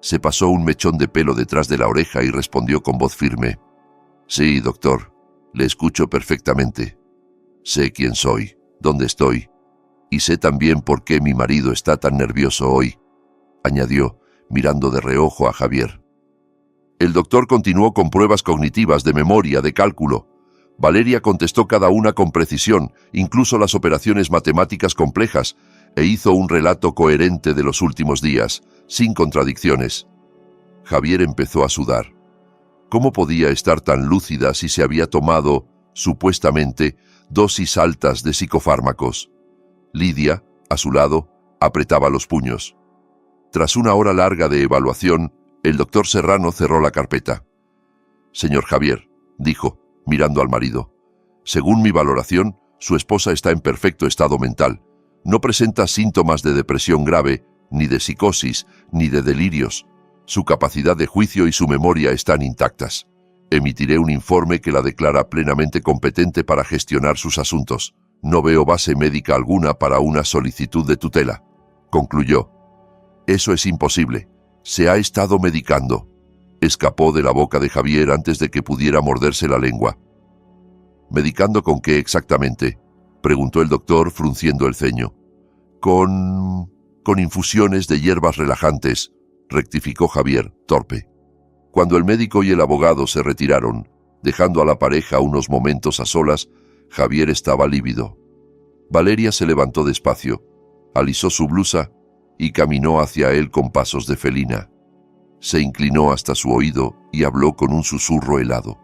Se pasó un mechón de pelo detrás de la oreja y respondió con voz firme. «Sí, doctor, le escucho perfectamente. Sé quién soy, dónde estoy, y sé también por qué mi marido está tan nervioso hoy», añadió, mirando de reojo a Javier. El doctor continuó con pruebas cognitivas de memoria, de cálculo. Valeria contestó cada una con precisión, incluso las operaciones matemáticas complejas, e hizo un relato coherente de los últimos días, sin contradicciones. Javier empezó a sudar. ¿Cómo podía estar tan lúcida si se había tomado, supuestamente, dosis altas de psicofármacos? Lidia, a su lado, apretaba los puños. Tras una hora larga de evaluación, el doctor Serrano cerró la carpeta. «Señor Javier», dijo, mirando al marido, «según mi valoración, su esposa está en perfecto estado mental. No presenta síntomas de depresión grave, ni de psicosis, ni de delirios. Su capacidad de juicio y su memoria están intactas. Emitiré un informe que la declara plenamente competente para gestionar sus asuntos. No veo base médica alguna para una solicitud de tutela. Concluyó. Eso es imposible. Se ha estado medicando. Escapó de la boca de Javier antes de que pudiera morderse la lengua. ¿Medicando con qué exactamente?, preguntó el doctor frunciendo el ceño. Con infusiones de hierbas relajantes, rectificó Javier, torpe. Cuando el médico y el abogado se retiraron, dejando a la pareja unos momentos a solas, Javier estaba lívido. Valeria se levantó despacio, alisó su blusa y caminó hacia él con pasos de felina. Se inclinó hasta su oído y habló con un susurro helado.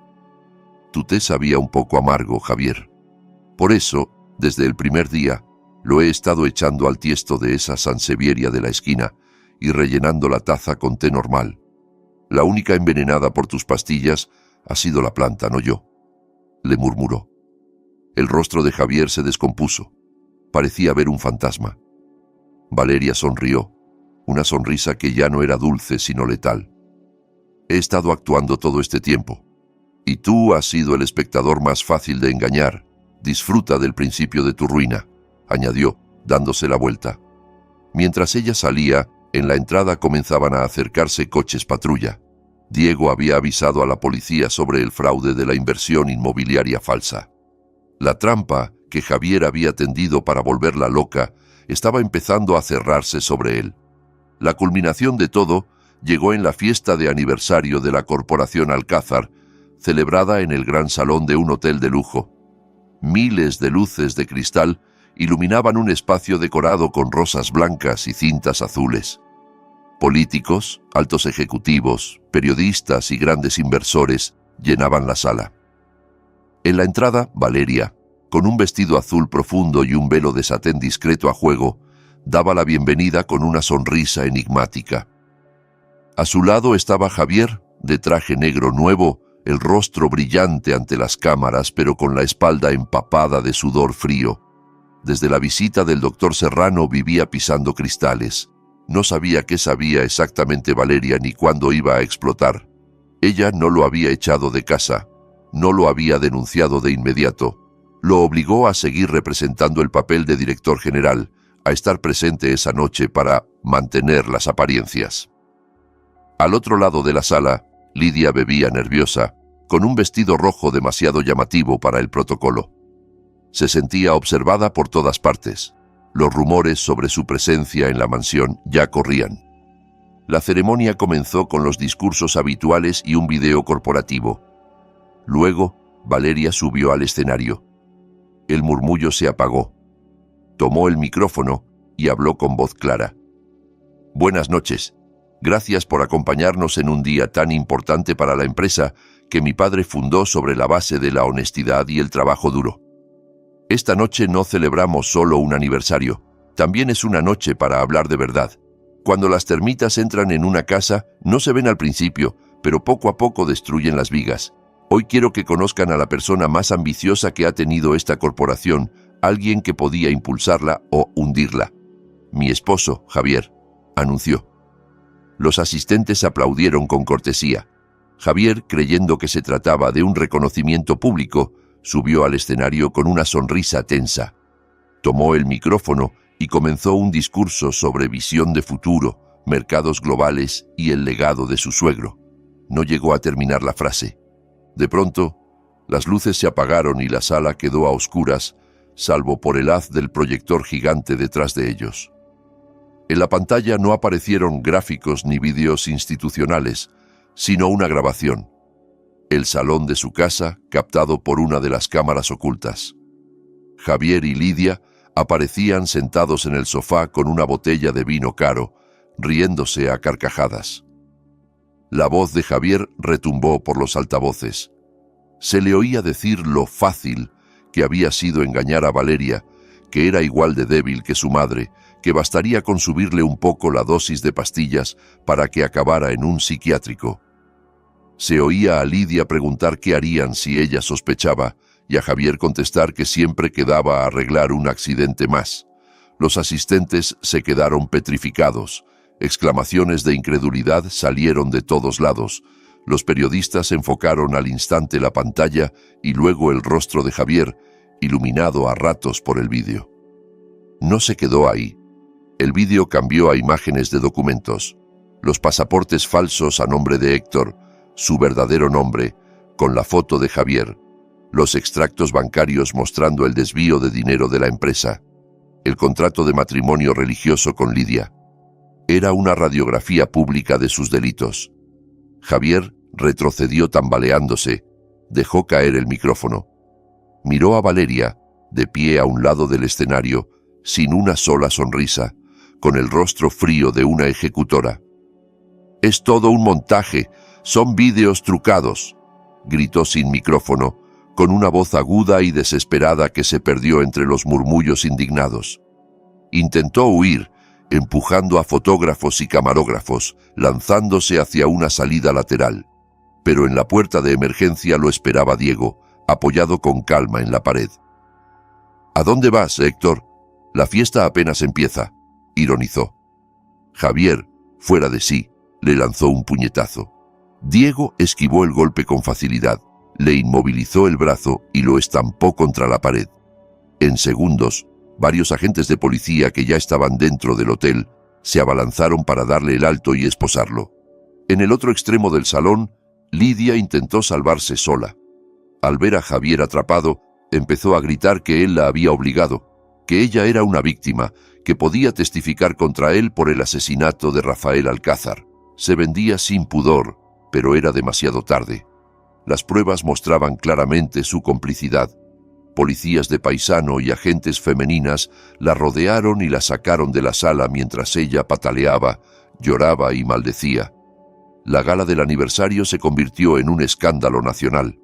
Tu té sabía un poco amargo, Javier. Por eso, desde el primer día, lo he estado echando al tiesto de esa sansevieria de la esquina y rellenando la taza con té normal. La única envenenada por tus pastillas ha sido la planta, no yo, le murmuró. El rostro de Javier se descompuso. Parecía ver un fantasma. Valeria sonrió, una sonrisa que ya no era dulce sino letal. He estado actuando todo este tiempo, y tú has sido el espectador más fácil de engañar. Disfruta del principio de tu ruina, añadió, dándose la vuelta. Mientras ella salía, en la entrada comenzaban a acercarse coches patrulla. Diego había avisado a la policía sobre el fraude de la inversión inmobiliaria falsa. La trampa que Javier había tendido para volverla loca estaba empezando a cerrarse sobre él. La culminación de todo llegó en la fiesta de aniversario de la Corporación Alcázar, celebrada en el gran salón de un hotel de lujo. Miles de luces de cristal iluminaban un espacio decorado con rosas blancas y cintas azules. Políticos, altos ejecutivos, periodistas y grandes inversores llenaban la sala. En la entrada, Valeria, con un vestido azul profundo y un velo de satén discreto a juego, daba la bienvenida con una sonrisa enigmática. A su lado estaba Javier, de traje negro nuevo, el rostro brillante ante las cámaras, pero con la espalda empapada de sudor frío. Desde la visita del doctor Serrano vivía pisando cristales. No sabía qué sabía exactamente Valeria ni cuándo iba a explotar. Ella no lo había echado de casa, no lo había denunciado de inmediato. Lo obligó a seguir representando el papel de director general, a estar presente esa noche para mantener las apariencias. Al otro lado de la sala, Lidia bebía nerviosa, con un vestido rojo demasiado llamativo para el protocolo. Se sentía observada por todas partes. Los rumores sobre su presencia en la mansión ya corrían. La ceremonia comenzó con los discursos habituales y un video corporativo. Luego, Valeria subió al escenario. El murmullo se apagó. Tomó el micrófono y habló con voz clara. Buenas noches. Gracias por acompañarnos en un día tan importante para la empresa que mi padre fundó sobre la base de la honestidad y el trabajo duro. Esta noche no celebramos solo un aniversario, también es una noche para hablar de verdad. Cuando las termitas entran en una casa, no se ven al principio, pero poco a poco destruyen las vigas. Hoy quiero que conozcan a la persona más ambiciosa que ha tenido esta corporación, alguien que podía impulsarla o hundirla. Mi esposo, Javier, anunció. Los asistentes aplaudieron con cortesía. Javier, creyendo que se trataba de un reconocimiento público, subió al escenario con una sonrisa tensa. Tomó el micrófono y comenzó un discurso sobre visión de futuro, mercados globales y el legado de su suegro. No llegó a terminar la frase. De pronto, las luces se apagaron y la sala quedó a oscuras, salvo por el haz del proyector gigante detrás de ellos. En la pantalla no aparecieron gráficos ni vídeos institucionales, sino una grabación. El salón de su casa, captado por una de las cámaras ocultas. Javier y Lidia aparecían sentados en el sofá con una botella de vino caro, riéndose a carcajadas. La voz de Javier retumbó por los altavoces. Se le oía decir lo fácil que había sido engañar a Valeria, que era igual de débil que su madre, que bastaría con subirle un poco la dosis de pastillas para que acabara en un psiquiátrico. Se oía a Lidia preguntar qué harían si ella sospechaba, y a Javier contestar que siempre quedaba a arreglar un accidente más. Los asistentes se quedaron petrificados. Exclamaciones de incredulidad salieron de todos lados. Los periodistas enfocaron al instante la pantalla y luego el rostro de Javier, iluminado a ratos por el vídeo. No se quedó ahí. El vídeo cambió a imágenes de documentos. Los pasaportes falsos a nombre de Héctor, su verdadero nombre, con la foto de Javier. Los extractos bancarios mostrando el desvío de dinero de la empresa. El contrato de matrimonio religioso con Lidia. Era una radiografía pública de sus delitos. Javier retrocedió tambaleándose, dejó caer el micrófono. Miró a Valeria, de pie a un lado del escenario, sin una sola sonrisa, con el rostro frío de una ejecutora. «Es todo un montaje, son vídeos trucados», gritó sin micrófono, con una voz aguda y desesperada que se perdió entre los murmullos indignados. Intentó huir, empujando a fotógrafos y camarógrafos, lanzándose hacia una salida lateral. Pero en la puerta de emergencia lo esperaba Diego, apoyado con calma en la pared. «¿A dónde vas, Héctor? La fiesta apenas empieza», ironizó. Javier, fuera de sí, le lanzó un puñetazo. Diego esquivó el golpe con facilidad, le inmovilizó el brazo y lo estampó contra la pared. En segundos, varios agentes de policía que ya estaban dentro del hotel se abalanzaron para darle el alto y esposarlo. En el otro extremo del salón, Lidia intentó salvarse sola. Al ver a Javier atrapado, empezó a gritar que él la había obligado, que ella era una víctima, que podía testificar contra él por el asesinato de Rafael Alcázar. Se vendía sin pudor, pero era demasiado tarde. Las pruebas mostraban claramente su complicidad. Policías de paisano y agentes femeninas la rodearon y la sacaron de la sala mientras ella pataleaba, lloraba y maldecía. La gala del aniversario se convirtió en un escándalo nacional.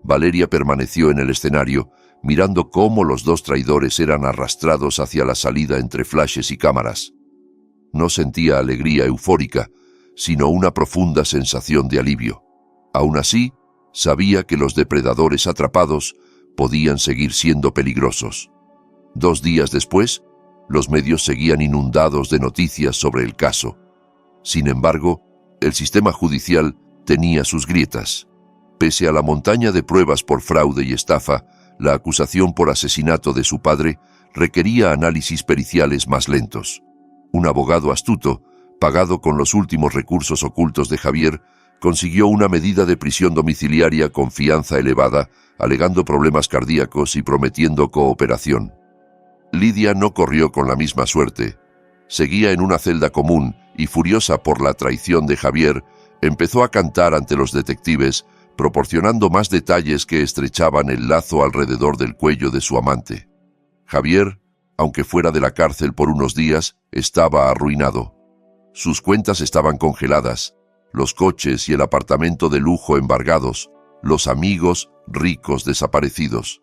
Valeria permaneció en el escenario, mirando cómo los dos traidores eran arrastrados hacia la salida entre flashes y cámaras. No sentía alegría eufórica, sino una profunda sensación de alivio. Aún así, sabía que los depredadores atrapados podían seguir siendo peligrosos. 2 días después, los medios seguían inundados de noticias sobre el caso. Sin embargo, el sistema judicial tenía sus grietas. Pese a la montaña de pruebas por fraude y estafa, la acusación por asesinato de su padre requería análisis periciales más lentos. Un abogado astuto, pagado con los últimos recursos ocultos de Javier, consiguió una medida de prisión domiciliaria con fianza elevada, alegando problemas cardíacos y prometiendo cooperación. Lidia no corrió con la misma suerte. Seguía en una celda común y, furiosa por la traición de Javier, empezó a cantar ante los detectives, proporcionando más detalles que estrechaban el lazo alrededor del cuello de su amante. Javier, aunque fuera de la cárcel por unos días, estaba arruinado. Sus cuentas estaban congeladas, los coches y el apartamento de lujo embargados, los amigos ricos desaparecidos.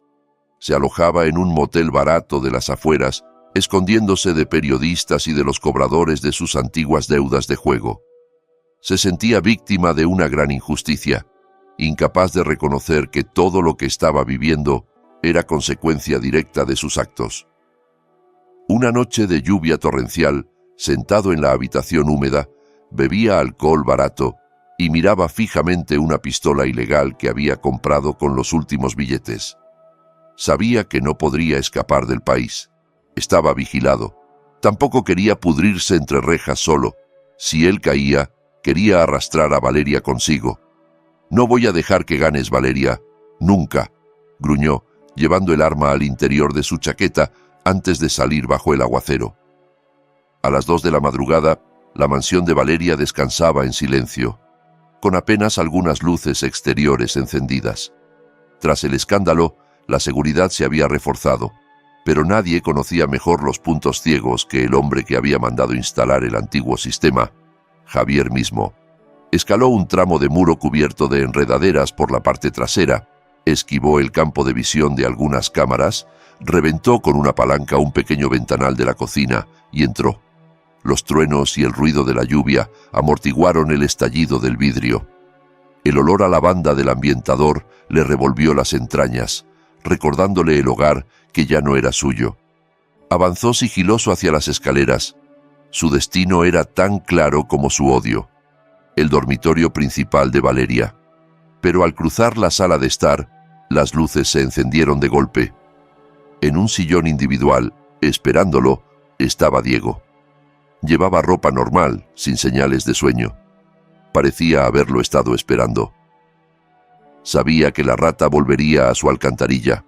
Se alojaba en un motel barato de las afueras, escondiéndose de periodistas y de los cobradores de sus antiguas deudas de juego. Se sentía víctima de una gran injusticia, incapaz de reconocer que todo lo que estaba viviendo era consecuencia directa de sus actos. Una noche de lluvia torrencial, sentado en la habitación húmeda, bebía alcohol barato y miraba fijamente una pistola ilegal que había comprado con los últimos billetes. Sabía que no podría escapar del país. Estaba vigilado. Tampoco quería pudrirse entre rejas solo. Si él caía, quería arrastrar a Valeria consigo. «No voy a dejar que ganes, Valeria. Nunca», gruñó, llevando el arma al interior de su chaqueta antes de salir bajo el aguacero. A las 2 de la madrugada, la mansión de Valeria descansaba en silencio, con apenas algunas luces exteriores encendidas. Tras el escándalo, la seguridad se había reforzado, pero nadie conocía mejor los puntos ciegos que el hombre que había mandado instalar el antiguo sistema, Javier mismo. Escaló un tramo de muro cubierto de enredaderas por la parte trasera, esquivó el campo de visión de algunas cámaras, reventó con una palanca un pequeño ventanal de la cocina y entró. Los truenos y el ruido de la lluvia amortiguaron el estallido del vidrio. El olor a lavanda del ambientador le revolvió las entrañas, recordándole el hogar que ya no era suyo. Avanzó sigiloso hacia las escaleras. Su destino era tan claro como su odio: el dormitorio principal de Valeria. Pero al cruzar la sala de estar, las luces se encendieron de golpe. En un sillón individual, esperándolo, estaba Diego. Llevaba ropa normal, sin señales de sueño. Parecía haberlo estado esperando. Sabía que la rata volvería a su alcantarilla,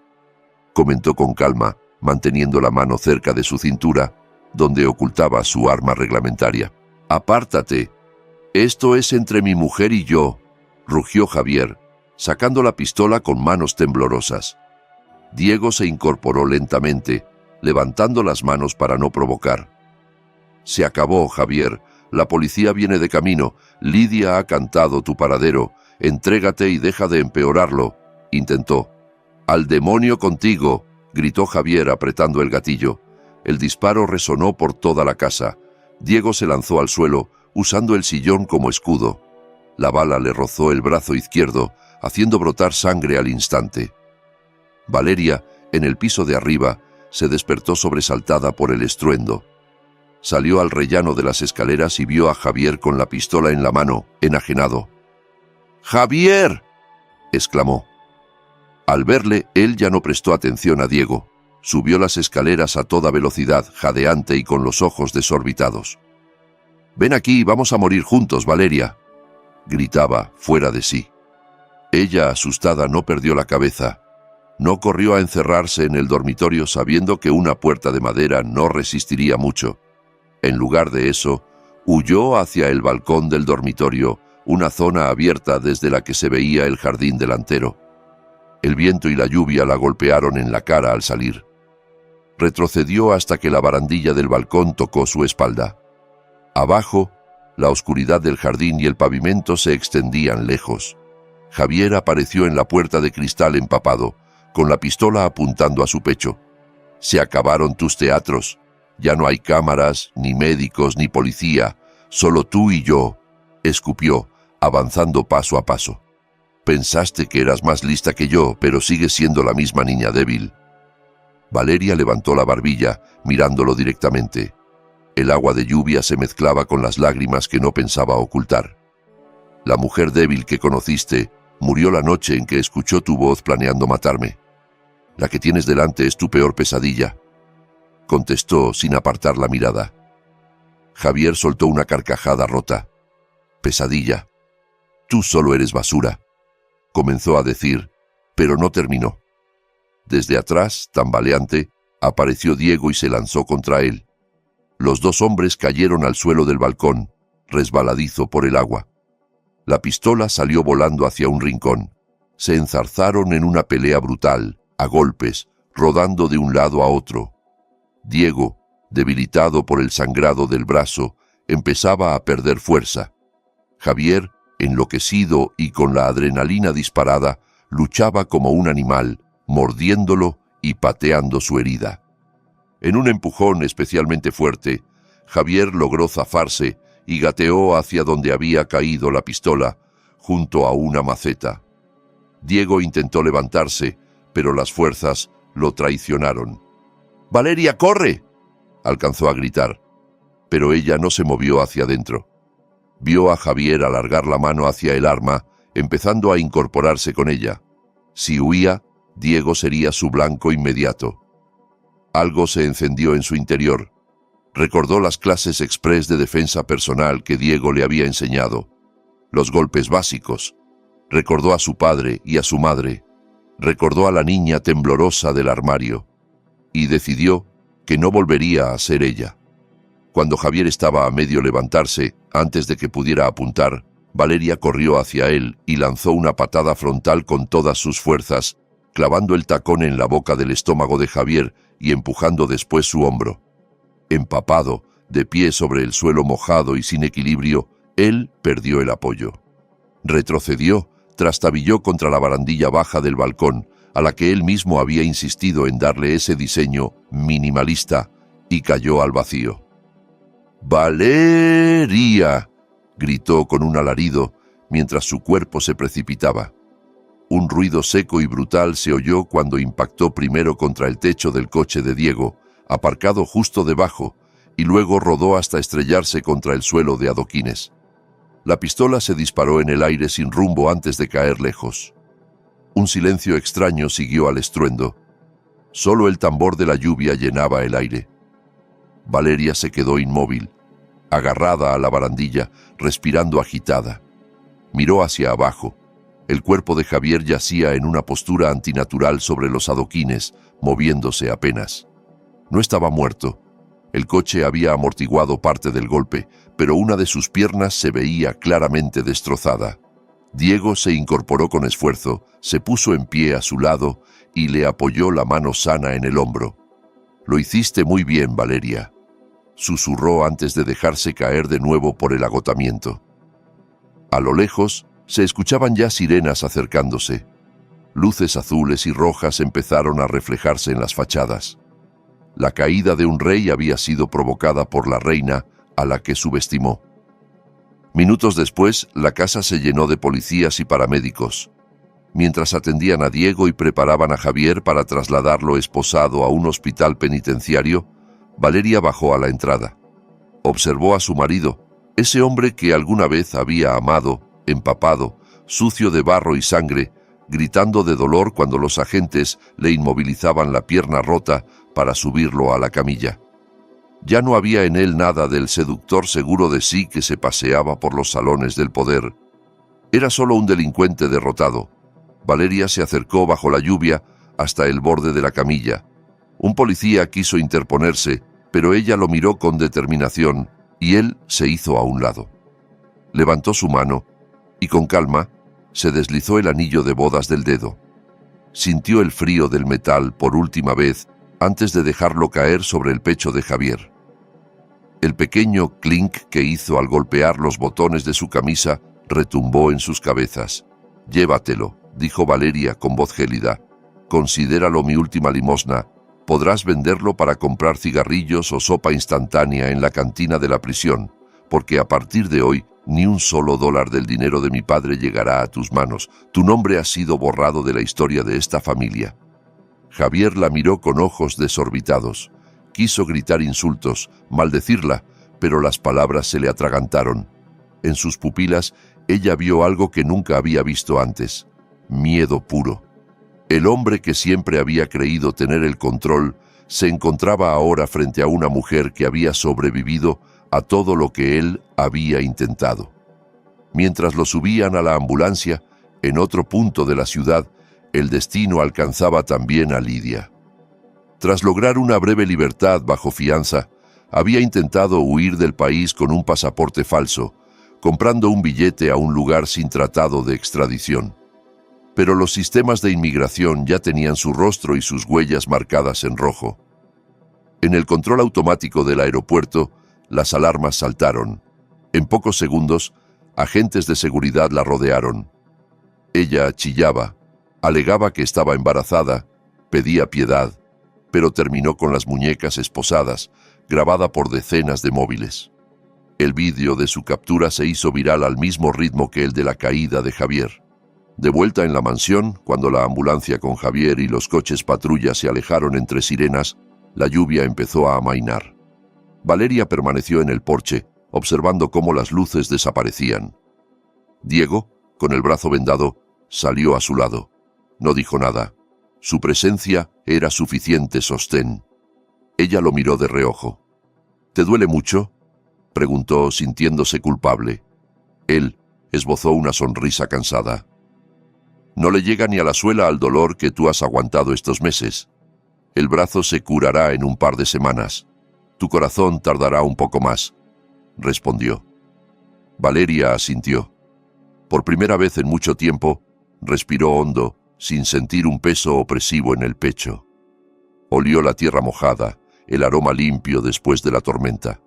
comentó con calma, manteniendo la mano cerca de su cintura, donde ocultaba su arma reglamentaria. «Apártate. Esto es entre mi mujer y yo», rugió Javier, sacando la pistola con manos temblorosas. Diego se incorporó lentamente, levantando las manos para no provocar. «Se acabó, Javier. La policía viene de camino. Lidia ha cantado tu paradero. Entrégate y deja de empeorarlo», intentó. «Al demonio contigo», gritó Javier apretando el gatillo. El disparo resonó por toda la casa. Diego se lanzó al suelo, usando el sillón como escudo. La bala le rozó el brazo izquierdo, haciendo brotar sangre al instante. Valeria, en el piso de arriba, se despertó sobresaltada por el estruendo. Salió al rellano de las escaleras y vio a Javier con la pistola en la mano, enajenado. «¡Javier!», exclamó. Al verle, él ya no prestó atención a Diego. Subió las escaleras a toda velocidad, jadeante y con los ojos desorbitados. «Ven aquí, vamos a morir juntos, Valeria», gritaba, fuera de sí. Ella, asustada, no perdió la cabeza. No corrió a encerrarse en el dormitorio sabiendo que una puerta de madera no resistiría mucho. En lugar de eso, huyó hacia el balcón del dormitorio, una zona abierta desde la que se veía el jardín delantero. El viento y la lluvia la golpearon en la cara al salir. Retrocedió hasta que la barandilla del balcón tocó su espalda. Abajo, la oscuridad del jardín y el pavimento se extendían lejos. Javier apareció en la puerta de cristal empapado, con la pistola apuntando a su pecho. «Se acabaron tus teatros. Ya no hay cámaras, ni médicos, ni policía. Solo tú y yo», escupió, avanzando paso a paso. «Pensaste que eras más lista que yo, pero sigues siendo la misma niña débil». Valeria levantó la barbilla, mirándolo directamente. El agua de lluvia se mezclaba con las lágrimas que no pensaba ocultar. «La mujer débil que conociste murió la noche en que escuchó tu voz planeando matarme. La que tienes delante es tu peor pesadilla», contestó sin apartar la mirada. Javier soltó una carcajada rota. «Pesadilla. Tú solo eres basura», comenzó a decir, pero no terminó. Desde atrás, tambaleante, apareció Diego y se lanzó contra él. Los dos hombres cayeron al suelo del balcón, resbaladizo por el agua. La pistola salió volando hacia un rincón. Se enzarzaron en una pelea brutal, a golpes, rodando de un lado a otro. Diego, debilitado por el sangrado del brazo, empezaba a perder fuerza. Javier, enloquecido y con la adrenalina disparada, luchaba como un animal, mordiéndolo y pateando su herida. En un empujón especialmente fuerte, Javier logró zafarse y gateó hacia donde había caído la pistola, junto a una maceta. Diego intentó levantarse, pero las fuerzas lo traicionaron. «¡Valeria, corre!», alcanzó a gritar, pero ella no se movió hacia adentro. Vio a Javier alargar la mano hacia el arma, empezando a incorporarse con ella. Si huía, Diego sería su blanco inmediato. Algo se encendió en su interior. Recordó las clases express de defensa personal que Diego le había enseñado. Los golpes básicos. Recordó a su padre y a su madre. Recordó a la niña temblorosa del armario. Y decidió que no volvería a ser ella. Cuando Javier estaba a medio levantarse, antes de que pudiera apuntar, Valeria corrió hacia él y lanzó una patada frontal con todas sus fuerzas, clavando el tacón en la boca del estómago de Javier y empujando después su hombro. Empapado, de pie sobre el suelo mojado y sin equilibrio, él perdió el apoyo. Retrocedió, trastabilló contra la barandilla baja del balcón, a la que él mismo había insistido en darle ese diseño minimalista, y cayó al vacío. «¡Valeria!», gritó con un alarido, mientras su cuerpo se precipitaba. Un ruido seco y brutal se oyó cuando impactó primero contra el techo del coche de Diego, aparcado justo debajo, y luego rodó hasta estrellarse contra el suelo de adoquines. La pistola se disparó en el aire sin rumbo antes de caer lejos. Un silencio extraño siguió al estruendo. Solo el tambor de la lluvia llenaba el aire. Valeria se quedó inmóvil, agarrada a la barandilla, respirando agitada. Miró hacia abajo. El cuerpo de Javier yacía en una postura antinatural sobre los adoquines, moviéndose apenas. No estaba muerto. El coche había amortiguado parte del golpe, pero una de sus piernas se veía claramente destrozada. Diego se incorporó con esfuerzo, se puso en pie a su lado y le apoyó la mano sana en el hombro. «Lo hiciste muy bien, Valeria», susurró antes de dejarse caer de nuevo por el agotamiento. A lo lejos se escuchaban ya sirenas acercándose. Luces azules y rojas empezaron a reflejarse en las fachadas. La caída de un rey había sido provocada por la reina, a la que subestimó. Minutos después, la casa se llenó de policías y paramédicos. Mientras atendían a Diego y preparaban a Javier para trasladarlo esposado a un hospital penitenciario, Valeria bajó a la entrada. Observó a su marido, ese hombre que alguna vez había amado, empapado, sucio de barro y sangre, gritando de dolor cuando los agentes le inmovilizaban la pierna rota para subirlo a la camilla. Ya no había en él nada del seductor seguro de sí que se paseaba por los salones del poder. Era solo un delincuente derrotado. Valeria se acercó bajo la lluvia hasta el borde de la camilla. Un policía quiso interponerse, pero ella lo miró con determinación y él se hizo a un lado. Levantó su mano y con calma se deslizó el anillo de bodas del dedo. Sintió el frío del metal por última vez antes de dejarlo caer sobre el pecho de Javier. El pequeño clink que hizo al golpear los botones de su camisa retumbó en sus cabezas. «Llévatelo», dijo Valeria con voz gélida. «Considéralo mi última limosna. Podrás venderlo para comprar cigarrillos o sopa instantánea en la cantina de la prisión, porque a partir de hoy ni un solo dólar del dinero de mi padre llegará a tus manos. Tu nombre ha sido borrado de la historia de esta familia». Javier la miró con ojos desorbitados. Quiso gritar insultos, maldecirla, pero las palabras se le atragantaron. En sus pupilas ella vio algo que nunca había visto antes: miedo puro. El hombre que siempre había creído tener el control se encontraba ahora frente a una mujer que había sobrevivido a todo lo que él había intentado. Mientras lo subían a la ambulancia, en otro punto de la ciudad, el destino alcanzaba también a Lidia. Tras lograr una breve libertad bajo fianza, había intentado huir del país con un pasaporte falso, comprando un billete a un lugar sin tratado de extradición. Pero los sistemas de inmigración ya tenían su rostro y sus huellas marcadas en rojo. En el control automático del aeropuerto, las alarmas saltaron. En pocos segundos, agentes de seguridad la rodearon. Ella chillaba, alegaba que estaba embarazada, pedía piedad, pero terminó con las muñecas esposadas, grabada por decenas de móviles. El vídeo de su captura se hizo viral al mismo ritmo que el de la caída de Javier. De vuelta en la mansión, cuando la ambulancia con Javier y los coches patrulla se alejaron entre sirenas, la lluvia empezó a amainar. Valeria permaneció en el porche, observando cómo las luces desaparecían. Diego, con el brazo vendado, salió a su lado. No dijo nada. Su presencia era suficiente sostén. Ella lo miró de reojo. «¿Te duele mucho?», preguntó, sintiéndose culpable. Él esbozó una sonrisa cansada. «No le llega ni a la suela al dolor que tú has aguantado estos meses. El brazo se curará en un par de semanas. Tu corazón tardará un poco más», respondió. Valeria asintió. Por primera vez en mucho tiempo, respiró hondo, sin sentir un peso opresivo en el pecho. Olió la tierra mojada, el aroma limpio después de la tormenta.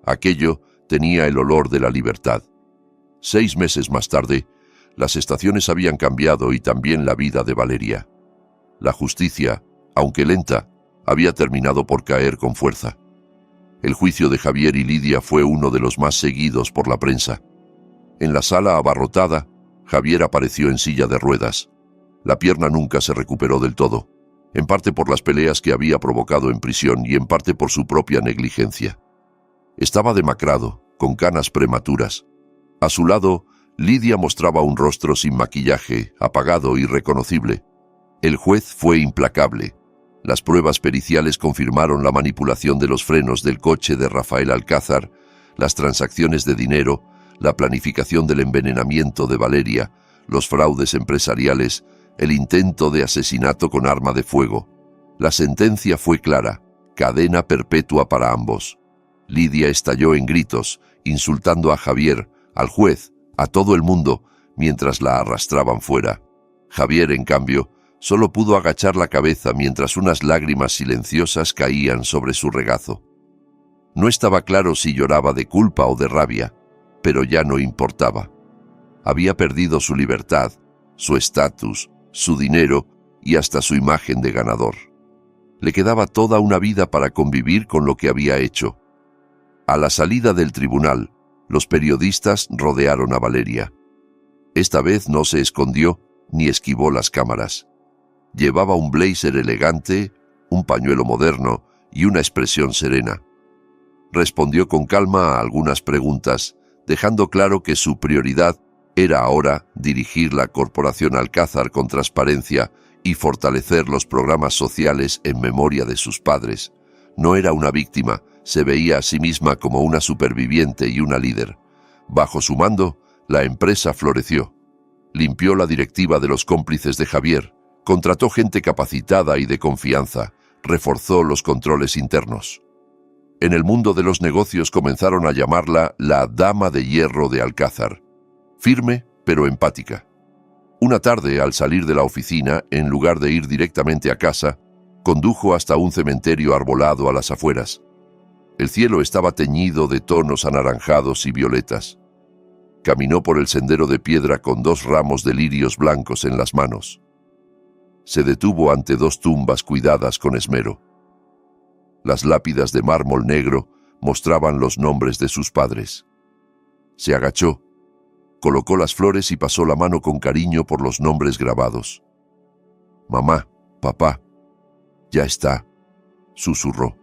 Aquello tenía el olor de la libertad. 6 meses más tarde, las estaciones habían cambiado y también la vida de Valeria. La justicia, aunque lenta, había terminado por caer con fuerza. El juicio de Javier y Lidia fue uno de los más seguidos por la prensa. En la sala abarrotada, Javier apareció en silla de ruedas. La pierna nunca se recuperó del todo, en parte por las peleas que había provocado en prisión y en parte por su propia negligencia. Estaba demacrado, con canas prematuras. A su lado, Lidia mostraba un rostro sin maquillaje, apagado, irreconocible. El juez fue implacable. Las pruebas periciales confirmaron la manipulación de los frenos del coche de Rafael Alcázar, las transacciones de dinero, la planificación del envenenamiento de Valeria, los fraudes empresariales, el intento de asesinato con arma de fuego. La sentencia fue clara: cadena perpetua para ambos. Lidia estalló en gritos, insultando a Javier, al juez, a todo el mundo, mientras la arrastraban fuera. Javier, en cambio, solo pudo agachar la cabeza mientras unas lágrimas silenciosas caían sobre su regazo. No estaba claro si lloraba de culpa o de rabia, pero ya no importaba. Había perdido su libertad, su estatus, su dinero y hasta su imagen de ganador. Le quedaba toda una vida para convivir con lo que había hecho. A la salida del tribunal, los periodistas rodearon a Valeria. Esta vez no se escondió ni esquivó las cámaras. Llevaba un blazer elegante, un pañuelo moderno y una expresión serena. Respondió con calma a algunas preguntas, dejando claro que su prioridad era ahora dirigir la Corporación Alcázar con transparencia y fortalecer los programas sociales en memoria de sus padres. No era una víctima, se veía a sí misma como una superviviente y una líder. Bajo su mando, la empresa floreció. Limpió la directiva de los cómplices de Javier, contrató gente capacitada y de confianza, reforzó los controles internos. En el mundo de los negocios comenzaron a llamarla la Dama de Hierro de Alcázar. Firme, pero empática. Una tarde, al salir de la oficina, en lugar de ir directamente a casa, condujo hasta un cementerio arbolado a las afueras. El cielo estaba teñido de tonos anaranjados y violetas. Caminó por el sendero de piedra con 2 ramos de lirios blancos en las manos. Se detuvo ante 2 tumbas cuidadas con esmero. Las lápidas de mármol negro mostraban los nombres de sus padres. Se agachó, colocó las flores y pasó la mano con cariño por los nombres grabados. «Mamá, papá, ya está», susurró.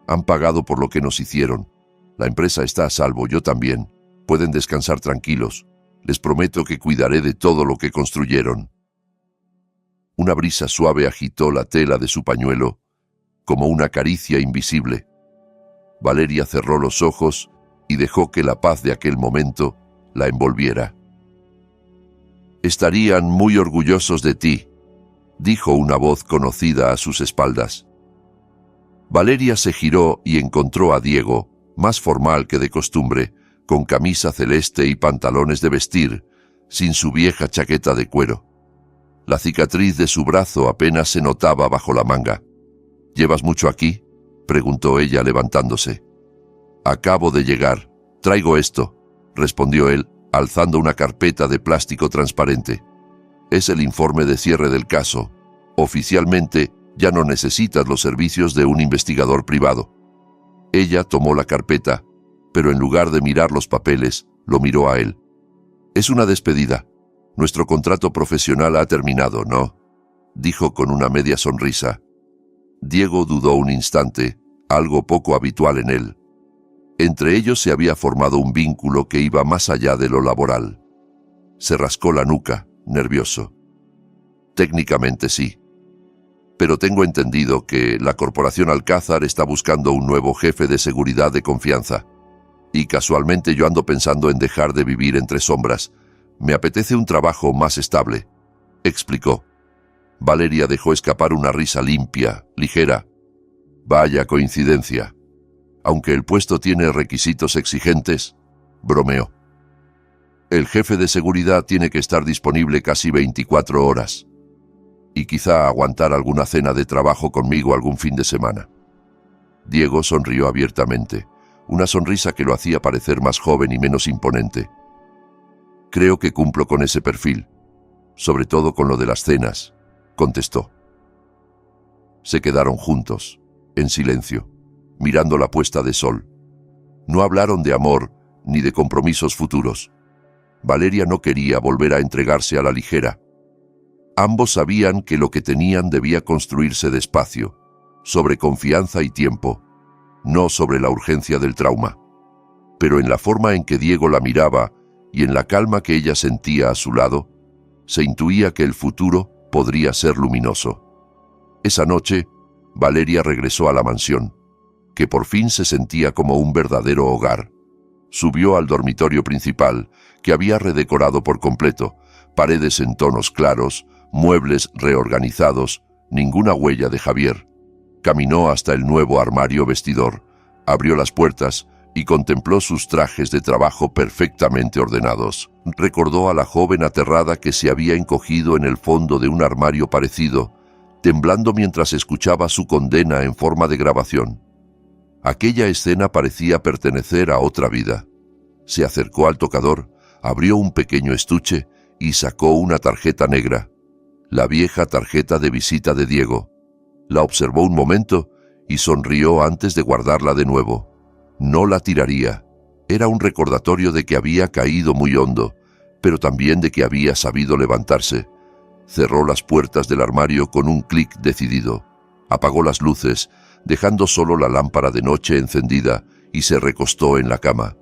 «Han pagado por lo que nos hicieron. La empresa está a salvo, yo también. Pueden descansar tranquilos. Les prometo que cuidaré de todo lo que construyeron». Una brisa suave agitó la tela de su pañuelo, como una caricia invisible. Valeria cerró los ojos y dejó que la paz de aquel momento la envolviera. «Estarían muy orgullosos de ti», dijo una voz conocida a sus espaldas. Valeria se giró y encontró a Diego, más formal que de costumbre, con camisa celeste y pantalones de vestir, sin su vieja chaqueta de cuero. La cicatriz de su brazo apenas se notaba bajo la manga. «¿Llevas mucho aquí?», preguntó ella levantándose. «Acabo de llegar. Traigo esto», respondió él, alzando una carpeta de plástico transparente. «Es el informe de cierre del caso. Oficialmente, ya no necesitas los servicios de un investigador privado». Ella tomó la carpeta, pero en lugar de mirar los papeles, lo miró a él. «Es una despedida. Nuestro contrato profesional ha terminado, ¿no?», dijo con una media sonrisa. Diego dudó un instante, algo poco habitual en él. Entre ellos se había formado un vínculo que iba más allá de lo laboral. Se rascó la nuca, nervioso. «Técnicamente sí. Pero tengo entendido que la Corporación Alcázar está buscando un nuevo jefe de seguridad de confianza. Y casualmente yo ando pensando en dejar de vivir entre sombras. Me apetece un trabajo más estable», explicó. Valeria dejó escapar una risa limpia, ligera. «Vaya coincidencia. Aunque el puesto tiene requisitos exigentes», bromeó. «El jefe de seguridad tiene que estar disponible casi 24 horas. Y quizá aguantar alguna cena de trabajo conmigo algún fin de semana». Diego sonrió abiertamente, una sonrisa que lo hacía parecer más joven y menos imponente. «Creo que cumplo con ese perfil, sobre todo con lo de las cenas», contestó. Se quedaron juntos, en silencio, mirando la puesta de sol. No hablaron de amor ni de compromisos futuros. Valeria no quería volver a entregarse a la ligera. Ambos sabían que lo que tenían debía construirse despacio, sobre confianza y tiempo. no sobre la urgencia del trauma. Pero en la forma en que Diego la miraba y en la calma que ella sentía a su lado, se intuía que el futuro podría ser luminoso. Esa noche, Valeria regresó a la mansión, que por fin se sentía como un verdadero hogar. Subió al dormitorio principal, que había redecorado por completo, paredes en tonos claros, muebles reorganizados, ninguna huella de Javier. Caminó hasta el nuevo armario vestidor, abrió las puertas y contempló sus trajes de trabajo perfectamente ordenados. Recordó a la joven aterrada que se había encogido en el fondo de un armario parecido, temblando mientras escuchaba su condena en forma de grabación. Aquella escena parecía pertenecer a otra vida. Se acercó al tocador, abrió un pequeño estuche y sacó una tarjeta negra, la vieja tarjeta de visita de Diego. La observó un momento y sonrió antes de guardarla de nuevo. No la tiraría. Era un recordatorio de que había caído muy hondo, pero también de que había sabido levantarse. Cerró las puertas del armario con un clic decidido. Apagó las luces, dejando solo la lámpara de noche encendida, y se recostó en la cama.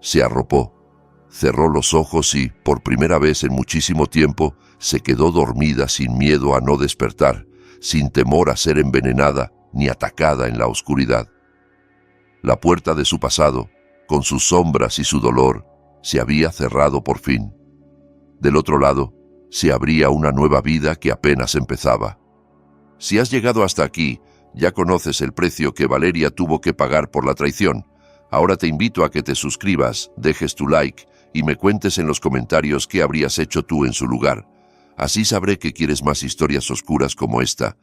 Se arropó, cerró los ojos y, por primera vez en muchísimo tiempo, se quedó dormida sin miedo a no despertar, sin temor a ser envenenada ni atacada en la oscuridad. La puerta de su pasado, con sus sombras y su dolor, se había cerrado por fin. Del otro lado, se abría una nueva vida que apenas empezaba. Si has llegado hasta aquí, ya conoces el precio que Valeria tuvo que pagar por la traición. Ahora te invito a que te suscribas, dejes tu like y me cuentes en los comentarios qué habrías hecho tú en su lugar. Así sabré que quieres más historias oscuras como esta,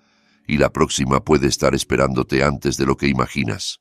y la próxima puede estar esperándote antes de lo que imaginas.